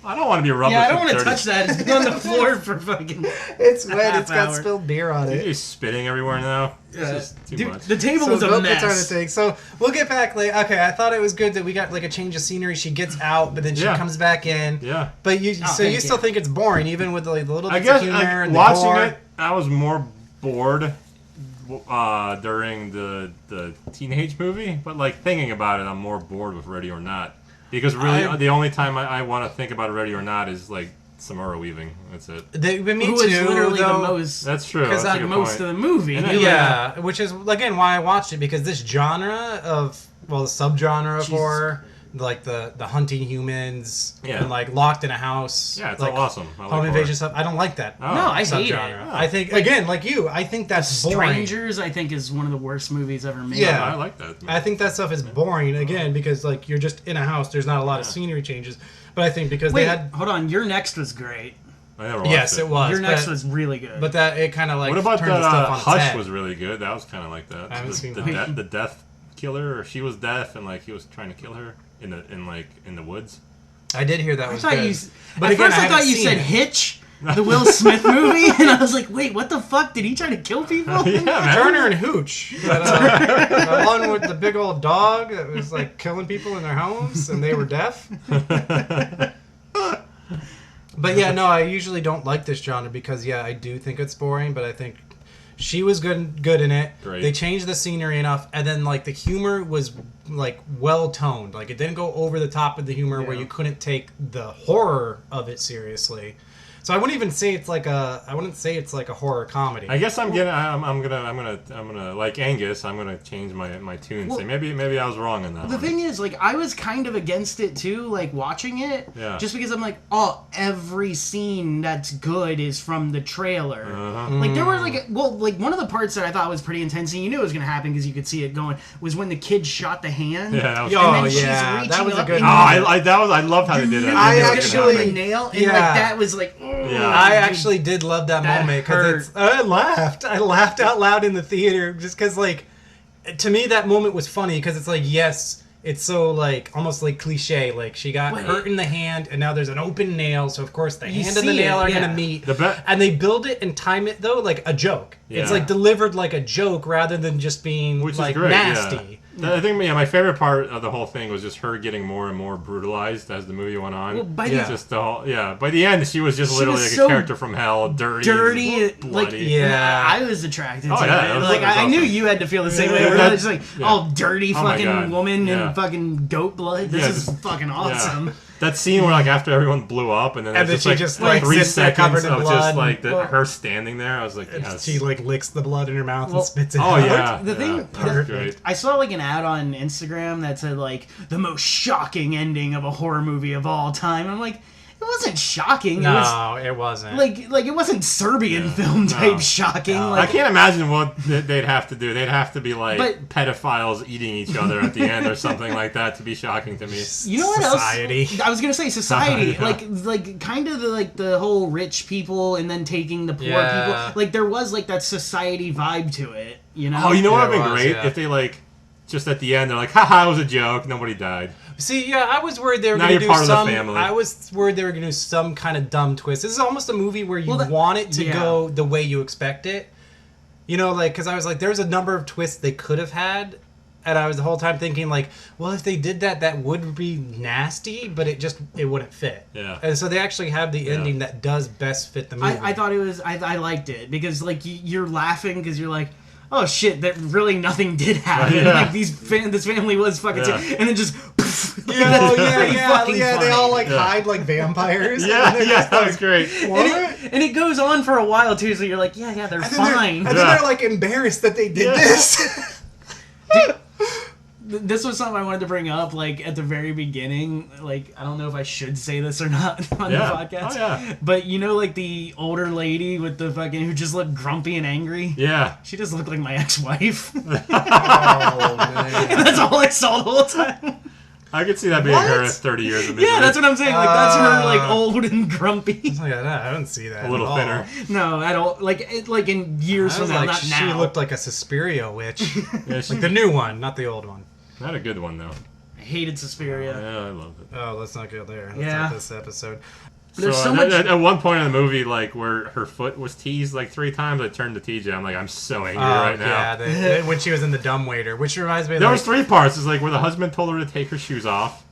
I don't want to be rubbed. Yeah, I don't want want to touch that. It's been on the floor for fucking. It's wet. half It's got hour. spilled beer on You're it. just spitting everywhere now. This is too Dude, much. the table So is a Goat Pit's on the mess. thing. So we'll get back later. Okay, I thought it was good that we got like a change of scenery. She gets out, but then she Yeah. comes back in. Yeah. But you, so you thank still you. think it's boring, even with like the little I bits guess of humor and the watching gore? it, I was more bored during the teenage movie, but like thinking about it, I'm more bored with Ready or Not because really the only time I want to think about Ready or Not is like Samara weaving. That's it. Me Who too. is literally though. the most. That's true. 'Cause That's a Like good most point. of the movie. And You're Yeah, which is again why I watched it, because this genre of the subgenre of Jesus horror, like the hunting humans Yeah. and like locked in a house. Yeah, it's like, all awesome. I like Home horror. invasion stuff. I don't like that. Oh. No, I hate it. subgenre. I think again, like you, I think that's boring. Strangers, I think, is one of the worst movies ever made. Yeah. I like that. I think that stuff is boring again because like you're just in a house. There's not a lot of scenery changes. But I think because Wait, they had hold on. Your Next was great. I never watched yes, it. it was. Your Next but, was really good. but that it kind of like What about turned the the stuff on its Hush head. was really good. That was kind of like that. I haven't seen the, Hush. the death killer, or she was deaf and like he was trying to kill her in the woods. I did hear that I was thought good. you. But At again, first, I haven't thought you seen said it. Hitch, the Will Smith movie, and I was like, "Wait, what the fuck? Did he try to kill people?" Yeah, man. Turner and Hooch. The one with the big old dog that was like killing people in their homes and they were deaf. But yeah, no, I usually don't like this genre because I do think it's boring, but I think she was good in it. Great. They changed the scenery enough, and then like the humor was like well toned. Like it didn't go over the top with the humor where you couldn't take the horror of it seriously. So I wouldn't even say it's like a horror comedy. I guess I'm gonna like Angus. I'm gonna change my tune. Say maybe I was wrong in that. The one. thing is, like, I was kind of against it too, like watching it. Yeah. Just because I'm like, oh, every scene that's good is from the trailer. Uh-huh. Like there were like one of the parts that I thought was pretty intense, and you knew it was gonna happen because you could see it going, was when the kid shot the hand. Yeah, that was. Oh, And then she's yeah, reaching that was a up good and one. I loved how they did it. I knew it was gonna actually- happen. the nail, and Yeah. like that was like, Yeah. I actually did love that That moment hurt. because I laughed. I laughed out loud in the theater just because, like, to me that moment was funny because it's like, yes, it's so like almost like cliche. Like she got hurt in the hand, and now there's an open nail, so of course the You hand and the see nail it, are yeah. gonna meet. The and they build it and time it though like a joke. It's Yeah. like delivered like a joke rather than just being Which is like great, nasty. I think my favorite part of the whole thing was just her getting more and more brutalized as the movie went on. Well, by Yeah. Just the whole, by the end, she was just She literally was like so a character from hell, dirty, like bloody. Yeah. I was attracted Oh, to yeah, it. that was- Like that was I knew awesome. you had to feel the same way. Yeah, We're that- just like, yeah. oh, dirty Oh my fucking God. woman Yeah. and fucking goat blood. This Yeah, is just- fucking Yeah. awesome. That scene where like after everyone blew up and then And there's then she just just, like, 3 sits there covered seconds in of blood just like and- her standing there, I was like, yes. She like licks the blood in her mouth Well, and spits it Oh out. yeah, The thing- that was great. I saw like an ad on Instagram that said like the most shocking ending of a horror movie of all time. I'm like, it wasn't shocking. It was No, it wasn't. like it wasn't Serbian Yeah. film type No. shocking. No. I Like can't imagine what they'd have to do. They'd have to be like But- pedophiles eating each other at the end or something like that to be shocking to me. you know what Society. else? I was gonna say society, Yeah. like kind of the whole rich people and then taking the poor Yeah. people. Like there was like that society vibe to it, you know? Oh, you know what Yeah, would have it been was, great yeah. if they like just at the end they're like, haha, it was a joke, nobody died. See, yeah, I was worried they were Now going to you're do part of the some. family. I was worried they were going to do some kind of dumb twist. This is almost a movie where you Well, that- want it to yeah. go the way you expect it. You know, like because I was like, there's a number of twists they could have had, and I was the whole time thinking like, well, if they did that, that would be nasty, but it wouldn't fit. Yeah. And so they actually have the ending that does best fit the movie. I thought it was I liked it because like you're laughing because you're like, oh shit, that really nothing did happen. Yeah. Like this family was fucking Yeah. sick. And then just Yeah, that's pretty fucking They funny. all like Yeah. hide like vampires. Yeah, that was great. And it goes on for a while too, so you're like, yeah, they're And then they're- fine. and then Yeah. they're like embarrassed that they did Yeah. this. This was something I wanted to bring up, like at the very beginning. Like I don't know if I should say this or not on Yeah. the podcast. Oh, yeah. But you know, like the older lady with the fucking who just looked grumpy and angry. Yeah. She just looked like my ex-wife. Oh man. That's all I saw the whole time. I could see that being What? her at 30 years of misery. Yeah, that's what I'm saying. Like that's her, like old and grumpy. Oh, yeah, I don't see that. A little at all. thinner. No, I don't. Like in years I from was now, like, not she now. looked like a Suspiria witch. Yeah, she, Like the new one, not the old one. not a good one though. I hated Suspiria. Yeah, I loved it. Oh, let's not go there. That's Yeah. not this episode. There's So so at, much. at one point in the movie, like where her foot was teased like 3 times, I turned to TJ. I'm like, I'm so angry right now. Yeah, when she was in the dumbwaiter, which reminds me of There like, was 3 parts. It's like where the husband told her to take her shoes off,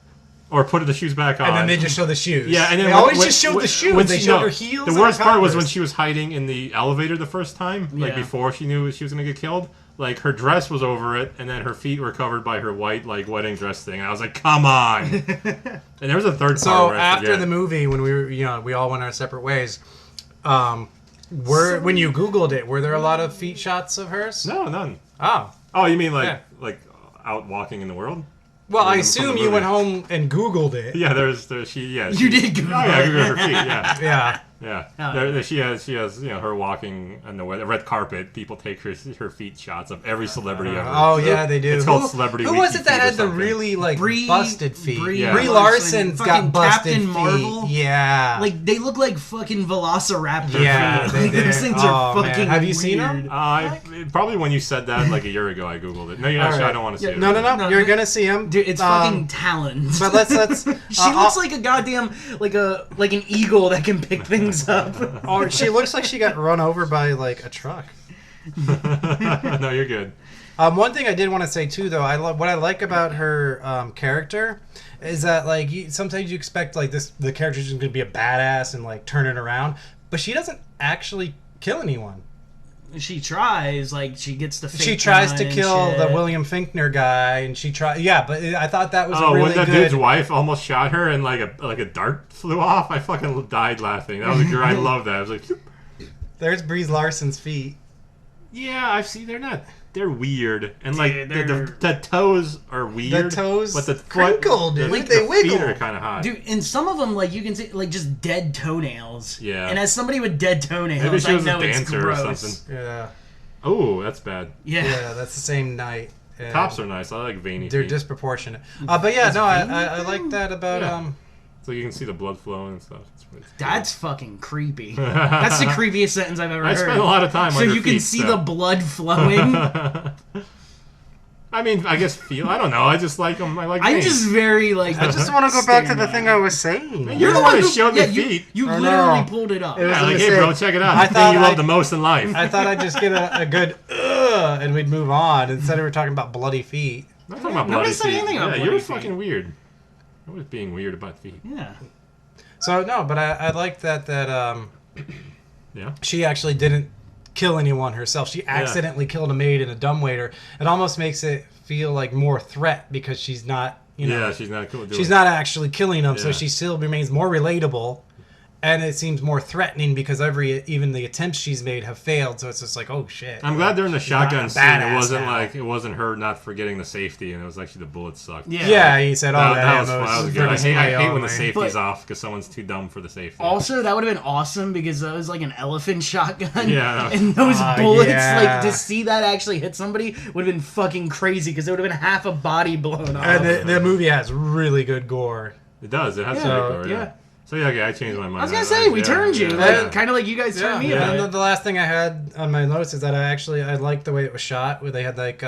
or put the shoes back on. and then they just show the shoes. yeah, and then they when- always when- just showed when- the shoes. when They she- showed no, her heels. The and worst her part was when Converse. she was hiding in the elevator the first time, like Yeah. before she knew she was gonna get killed. Like her dress was over it, and then her feet were covered by her white like wedding dress thing. And I was like, "Come on!" And there was a third part. So where I after forget. the movie, when we were, we all went our separate ways. When you Googled it, were there a lot of feet shots of hers? no, none. Oh, Oh, you mean like Yeah. like out walking in the world? well, I From the assume movie. you went home and Googled it. Yeah, there's she. Yeah, You she- did Google Oh yeah, it. Google her feet. Yeah. Yeah. Yeah, Oh, she has her walking on the red carpet. People take her feet shots of every celebrity ever. Oh yeah, they do. It's called Celebrity Who was Wiki it that Feet or had the something. really like Brie- busted feet? Brie Yeah. Brie Larson, Larson's fucking got busted Captain feet. Marvel. Yeah. Like they look like fucking Velociraptor. Yeah, feet. they Like, did. those things Oh, are man. fucking. Have you seen weird. them? Probably when you said that like a year ago, I googled it. No, you're not. All I right. don't want to see it. No, No, You're gonna see him, Dude, it's fucking talons. But let's. She looks like a goddamn like an eagle that can pick things up. Or she looks like she got run over by like a truck. No, you're good. One thing I did want to say too, though, what I like about her character is that like sometimes you expect like the character's just gonna be a badass and like turn it around, but she doesn't actually kill anyone. She tries, like she gets the. Fake She tries gun to and kill the shit. William Finkner guy, and she tries. Yeah, but I thought that was Oh, a really when that good. dude's wife almost shot her and like a dart flew off, I fucking died laughing. That was great. I love that. I was like, There's Brie Larson's feet. yeah, I've seen. They're weird, and like Dude, the toes are weird. The toes but the crinkle, foot, dude. the, They the wiggle. feet are kind of hot. Dude, and some of them, like you can see, like just dead toenails. Yeah. And as somebody with dead toenails, Maybe she I was a know it's dancer or gross. something. Yeah, Oh, that's bad. Yeah. yeah, that's the same night. And Tops are nice. I like veiny they're feet. disproportionate. But yeah, no, I like that about Yeah. So you can see the blood flowing and stuff. It's really cool. That's fucking creepy. That's the creepiest sentence I've ever I heard. spent a lot of time so on your you can feet, see so. the blood flowing. I mean, I guess I don't know. I just like them. I like I'm veins. just very like. I just want to go back to the staring thing at I it. was saying. You're the one who showed me yeah, feet. You I literally know. pulled it up. It was- Yeah, like, gonna hey, say, bro, check it out. I The thing thought you love the most in life. I thought I'd just get a good and we'd move on instead of we're talking about bloody feet. I'm talking about bloody Nobody said feet. anything about Yeah, bloody you're feet. fucking weird. I was being weird about feet. Yeah. So no, but I like that Yeah. she actually didn't kill anyone herself. She accidentally killed a maid and a dumbwaiter. It almost makes it feel like more threat because she's not, Yeah, she's not cool. she's not actually killing them, so Yeah. she still remains more relatable. And it seems more threatening because even the attempts she's made have failed. So it's just like, oh shit. I'm glad during the She's not shotgun a scene, badass it now. wasn't her not forgetting the safety, and it was actually the bullet sucked. Yeah. Yeah, he said, "Oh, that was ammo's fun. That was for good. I display hate when only." the safety's But- off because someone's too dumb for the safety. Also, that would have been awesome because that was like an elephant shotgun. Yeah. And those bullets, yeah. like, to see that actually hit somebody would have been fucking crazy because there would have been half a body blown off. And the movie has really good gore. It does. It has Yeah, some good gore, yeah. So yeah, okay, I changed my mind. I was gonna say, we turned you. yeah. Like, kind of like you guys turned me about And it. the last thing I had on my notes is that I liked the way it was shot. Where they had like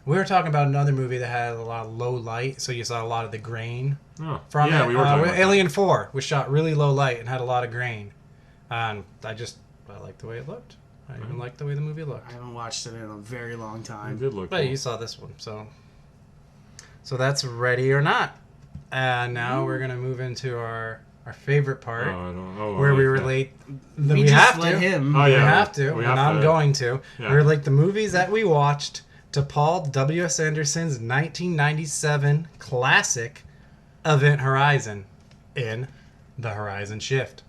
we were talking about another movie that had a lot of low light, so you saw a lot of the grain Oh, from yeah, it. we were talking about Alien 4 was shot really low light and had a lot of grain. And I liked the way it looked. I even liked the way the movie looked. I haven't watched it in a very long that. It time. did look But cool. you saw this one, so that's Ready or Not. And now we're gonna move into our favorite part, where we relate. We we just have let to. him. Oh, We yeah. have to, We and have I'm to. going to. Yeah. We relate the movies that we watched to Paul W.S. Anderson's 1997 classic Event Horizon in The Horizon Shift.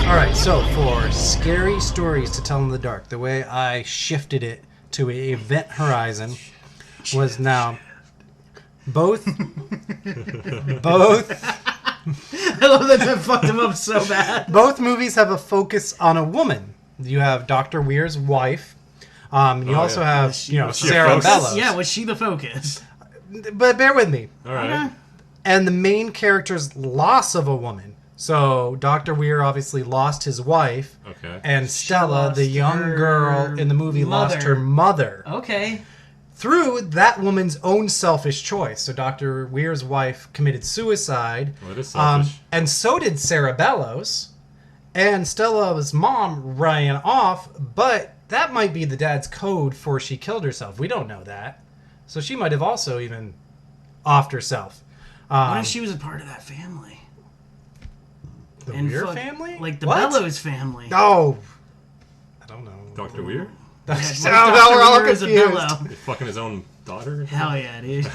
Alright, so for scary stories to tell in the dark, the way I shifted it to Event Horizon was now both I love that fucked him up so bad. both movies have a focus on a woman. You have Dr. Weir's wife. You also yeah. have, Was she the Sarah focus? Bellows. Yeah, was she the focus? But bear with me. All right. And the main character's loss of a woman. So Dr. Weir obviously lost his wife, Okay. and Stella, the lost young her girl in the movie, lost mother. her mother Okay. through that woman's own selfish choice. So Dr. Weir's wife committed suicide. Well, it is selfish. And so did Sarah Bellows. And Stella's mom ran off, but that might be the dad's code for she killed herself. We don't know that. So she might have also even offed herself. What if she was a part of that family? The And Weir fuck- family? Like the What? Bellows family. Oh. I don't know. Dr. Weir? Yeah, Oh, what if now Dr. we're all Weir is a confused. Bellow? He's fucking his own daughter? Hell yeah, dude.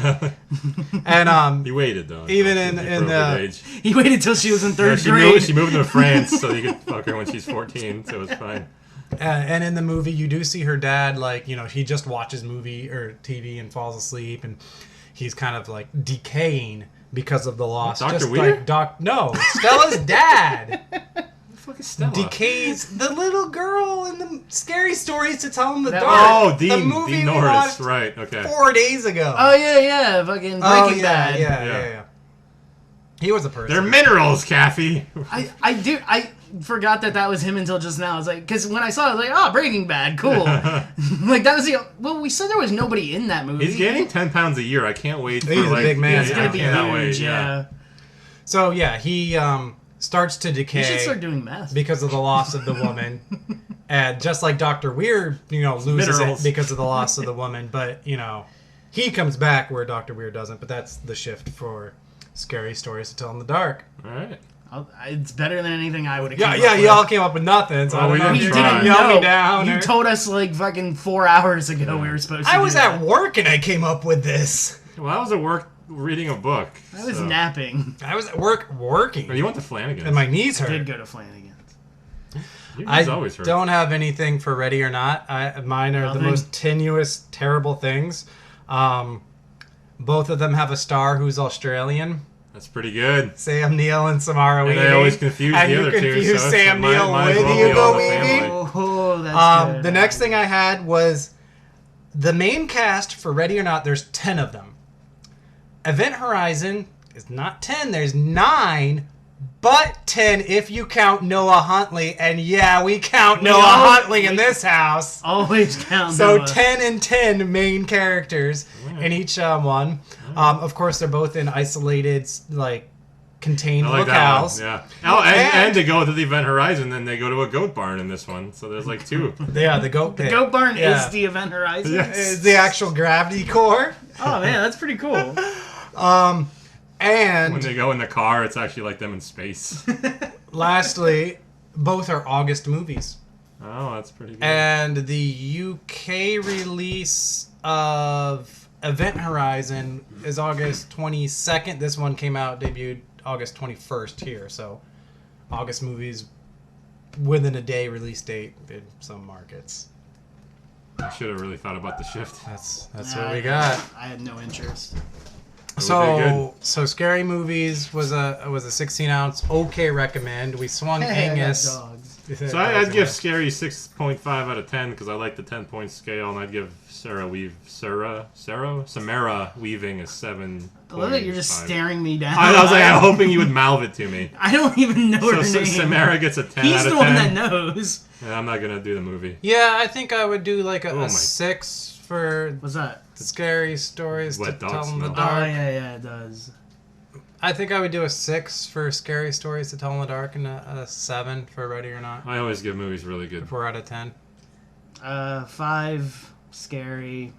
And He waited, though. Even until in the the- appropriate age. He waited till she was in Yeah, third she grade. moved to France so you could fuck her when she's 14, so it's fine. and in the movie, you do see her dad, like, he just watches movie or TV and falls asleep, and he's kind of like decaying because of the loss. Dr. Just Weir? like no, Stella's dad What the fuck is Stella? decays. The little girl in the scary stories to tell in the That- dark. Oh, the Dean. movie Dean we Norris. watched Right, okay. 4 days ago. Oh yeah, fucking Breaking Oh, yeah, Bad. Yeah. He was a person. They're minerals, Kathy. I forgot that was him until just now. I was like, because when I saw it, I was like, oh, Breaking Bad, cool. Like that was well, we said there was nobody in that movie. He's gaining 10 pounds a year. I can't wait for He's a like... big man. It's Yeah, gonna be yeah, that way, huge. Yeah. So yeah, he starts to decay. You should start doing meth. because of the loss of the woman. And just like Dr. Weir, loses Minerals. it because of the loss of the woman. But, he comes back where Dr. Weir doesn't. But that's the shift for scary stories to tell in the dark. All right. It's better than anything I would have. Yeah, y'all came up with nothing. So Well, I we don't know if didn't you're try. gonna You yell me know, down. you or- told us like fucking 4 hours ago we were supposed to. I do was that. at work and I came up with this. Well, I was at work reading a book. I was so- napping. I was at work working. Oh, you went to Flanagan's. And my knees I did hurt. go to Flanagan's. Your I knees always hurt. don't have anything for Ready or Not. Mine are Nothing? the most tenuous, terrible things. Both of them have a star who's Australian. That's pretty good. Sam Neill and Samara And Weaving. I always confuse and the you other two. confuse So Sam might Neill as with well be Hugo all the Weaving. family. Oh, that's good. The next thing I had was the main cast for Ready or Not. There's 10 of them. Event Horizon is not 10. There's 9, but 10 if you count Noah Huntley. And yeah, we count Noah all- Huntley in this house. Always count. So Noah. 10 and 10 main characters in each one. Of course, they're both in isolated, like, contained I like that one, locales. yeah. Oh, and to go to the Event Horizon, then they go to a goat barn in this one. So there's like two. Yeah, the goat The pit. Goat Barn Yeah. is the Event Horizon. Yes. Is the actual gravity core. Oh man, that's pretty cool. And When they go in the car, it's actually like them in space. lastly, both are August movies. Oh, that's pretty good. And the UK release of Event Horizon is August 22nd. This one debuted August 21st here. So August movies within a day release date in some markets. I should have really thought about the shift. That's what we got. I had no interest. So Scary Movies was a 16 ounce okay recommend. We swung Angus. Dogs. So I'd give Scary 6.5 out of 10 because I like the 10-point scale, and I'd give Samara Weaving a 7. I love that you're just staring me down. I was like, I'm hoping you would mouth it to me. I don't even know her So name. Samara gets a 10 He's out of the 10. one that knows. And I'm not gonna do the movie. Yeah, I think I would do like Oh a my- 6 for What's that? scary stories Wet to dog tell in the smell. Oh dark. yeah, it does. I think I would do a 6 for scary stories to tell in the dark and a 7 for Ready or Not. I always give movies really good. 4 out of 10. 5 scary.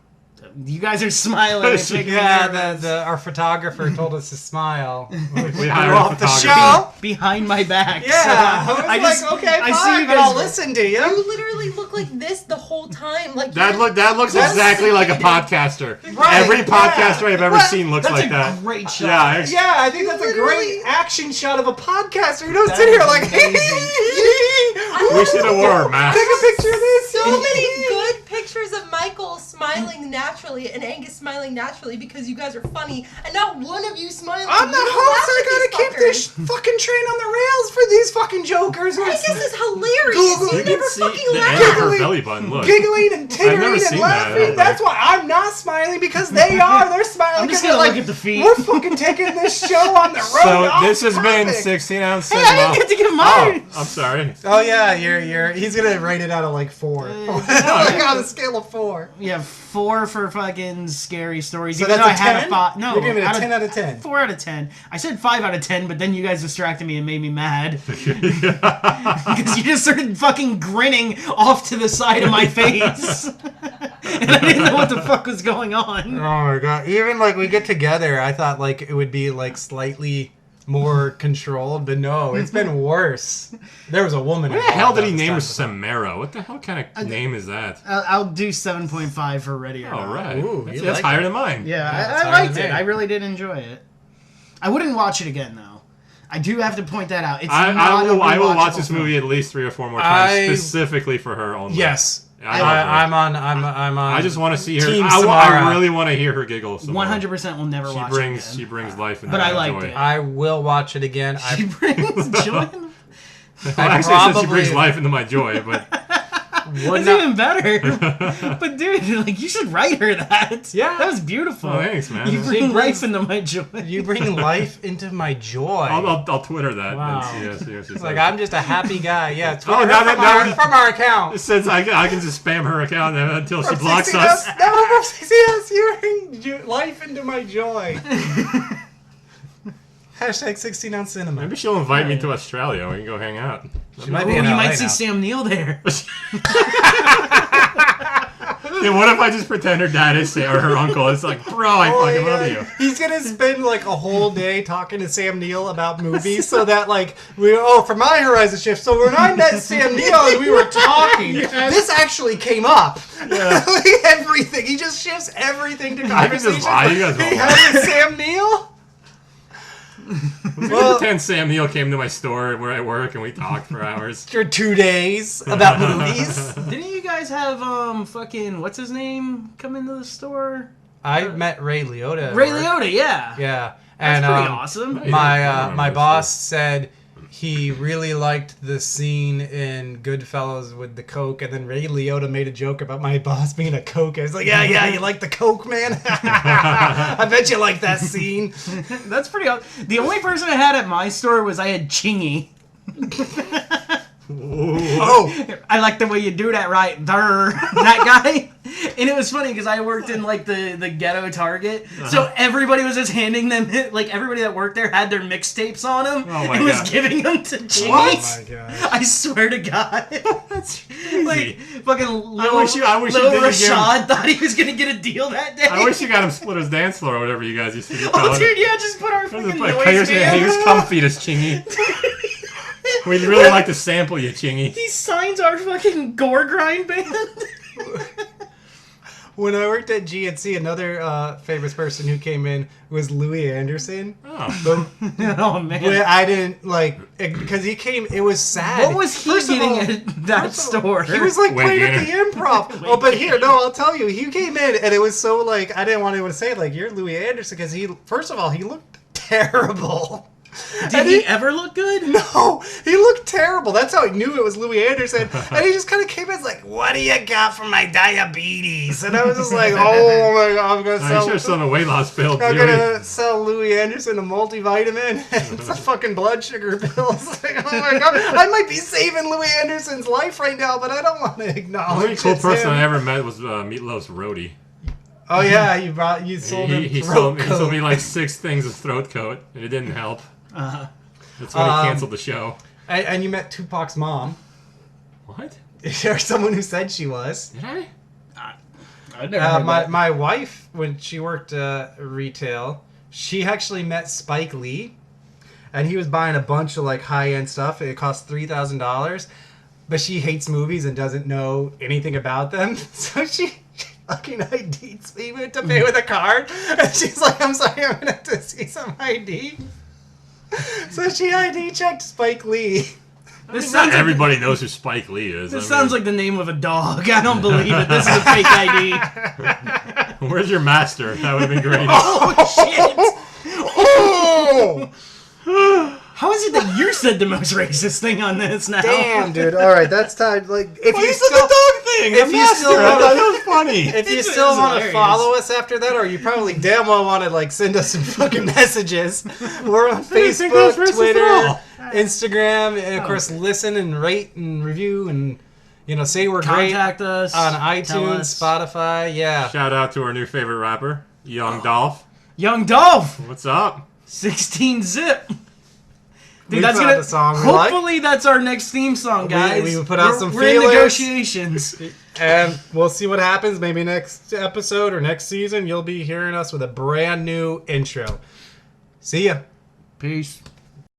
You guys are smiling. It's making me Yeah, nervous. our photographer told us to smile. We hired a off the photographer. show. behind my back. Yeah, so I was like, okay, I fine, see you but I'll guys. listen to You you. literally look like this the whole time. Like That you're- looks exactly like a podcaster. Right, Every yeah. podcaster I've ever seen looks That's like a that. great shot. Yeah, Yeah, I think that's a literally- great action shot of a podcaster. You don't That sit here is like, amazing. we should have wore a mask. take a picture of this. so many good pictures of Michael smiling naturally and Angus smiling naturally because you guys are funny, and not one of you smiling. I'm the You host. laugh I at gotta these keep this fuckers. fucking train on the rails for these fucking jokers. who are Angus is hilarious. Google- You You never can see fucking the laugh. end of her Giggling. belly button. Look. giggling and I've tittering never and seen that, I laughing. don't That's think. why I'm not smiling because they are. They're smiling I'm just because gonna they're look like, at the feet. we're fucking taking this show on the road. So on this has been topic. 16 ounce Hey, cinema. I didn't get to give Oh, mine. I'm sorry. Oh yeah, he's gonna rate it out of like 4. like on a scale of 4. Yeah, 4 for fucking scary stories. So even that's though a I had 10? a 5. No, You're giving it a out of- 10 out of 10. 4 out of 10. I said 5 out of 10, but then you guys distracted me and made me mad because you just started fucking grinning off to the side of my face, and I didn't know what the fuck was going on. Oh my god! Even like we get together, I thought like it would be like slightly more controlled, but no, it's been worse. There was a woman. What the hell did he involved name her this time. Samara? What the hell kind of name is that? I'll do 7.5 for Ready or Not. All right. Ooh, That's, you that's like higher it. than mine. Yeah, that's I higher liked than it. me. I really did enjoy it. I wouldn't watch it again though. I do have to point that out. It's I not will a watch rewatchable this film. movie at least 3 or 4 more times I- specifically for her only. Yes, I love her. I'm on. I just want to see her. Team I Samara. really want to hear her giggle. some more. 100% will never watch it again. She brings life into But I my liked joy. it. I will watch it again. She brings joy. Well, actually, I said she brings probably- life into my joy, but would That's not. even better. But dude, like you should write her that. Yeah. that was beautiful. oh, thanks, man. You bring life into my joy. You bring life into my joy. I'll Twitter that. Wow. And see what she It's says. like I'm just a happy guy. Yeah, it's Oh, now that- from our account. Since I can just spam her account until she From blocks 60 us. No, from 60 us, you bring life into my joy. Hashtag 16 ounce cinema. Maybe she'll invite me to Australia. We can go hang out. She might Oh, be you in LA might see now. Sam Neill there. Yeah, what if I just pretend her dad is or her uncle? It's like, bro, I fucking love you. He's gonna spend like a whole day talking to Sam Neill about movies, so that like for my Horizon shift. So when I met Sam Neill and we were talking, this actually came up. Yeah. Like, everything. He just shifts everything to I can conversation. just lie. You guys He won't had with Sam Neill. Well, pretend Sam Neill came to my store where I work and we talked for hours. For 2 days about movies. Didn't you guys have fucking what's his name come into the store? I met Ray Liotta. at Ray work. Liotta, yeah. Yeah, That's and pretty awesome. Hey. my Yeah, boss said he really liked the scene in Goodfellas with the Coke, and then Ray Liotta made a joke about my boss being a Coke. I was like, yeah, you like the Coke, man? I bet you like that scene. That's pretty awesome. The only person I had at my store was I had Chingy. Oh, I like the way you do that right there. That guy. And it was funny because I worked in like the ghetto Target, so everybody was just handing them like everybody that worked there had their mixtapes on them and was giving them to Chingy. Oh my gosh. I swear to God. That's Like fucking Lil, I wish you Lil didn't give him- Rashad thought he was gonna get a deal that day. I wish you got him split his dance floor or whatever you guys used to do. Oh, dude, yeah, just put our fucking noise Here's comfy to Chingy. We'd really like to sample you, Chingy. He signs our fucking gore grind band. When I worked at GNC, another famous person who came in was Louis Anderson. Oh. Oh man. But I didn't like because he came. It was sad. What was he First of getting all- at that store? He was like Weight playing at the gainer. Improv. Oh, but here, no, I'll tell you. He came in and it was so like I didn't want anyone to say like you're Louis Anderson because he first of all he looked terrible. Did And he ever look good? No, he looked terrible. That's how I knew it was Louis Anderson. And he just kind of came in like, "What do you got for my diabetes?" And I was just like, "Oh my god, I'm gonna I sell." should have done a weight loss pill. I'm dude. gonna sell Louis Anderson a multivitamin and some fucking blood sugar pills. Like, oh my god, I might be saving Louis Anderson's life right now, but I don't want to The acknowledge only cool it's person him. I ever met was Meatloaf's roadie. Oh yeah, you sold him He throat sold me coat. like 6 things of throat coat, and it didn't help. Uh-huh. That's when he canceled the show. And you met Tupac's mom, What? or someone who said she was. Did I? I never heard that. My wife, when she worked retail, she actually met Spike Lee, and he was buying a bunch of like high end stuff. It cost $3,000, but she hates movies and doesn't know anything about them, so she fucking ID'd me. We went to pay with a card, and she's like, "I'm sorry, I'm gonna have to see some ID." So she ID checked Spike Lee. This Not sounds like, everybody knows who Spike Lee is. this sounds like the name of a dog. I don't believe it. This is a fake ID. Where's your master? That would have been great. Oh shit! Oh! How is it that you said the most racist thing on this now? Damn, dude. All right, that's time. Like, if Well, you you said still, the dog thing. if the you still master. I wanna- thought that was funny. if you It's still want to hilarious. follow us after that, or you probably damn well want to like send us some fucking messages, we're on didn't think that was Facebook, racist Twitter, at all. Instagram, and of course, listen and rate and review and say we're Contact us great on tell iTunes, us. Spotify. Yeah. Shout out to our new favorite rapper, Young Dolph. Young Dolph. What's up? 16 zip. We Dude, that's found gonna. the song we like. Hopefully, that's our next theme song, guys. we put out some We're in feelers. negotiations. And we'll see what happens. Maybe next episode or next season, you'll be hearing us with a brand new intro. See ya. Peace.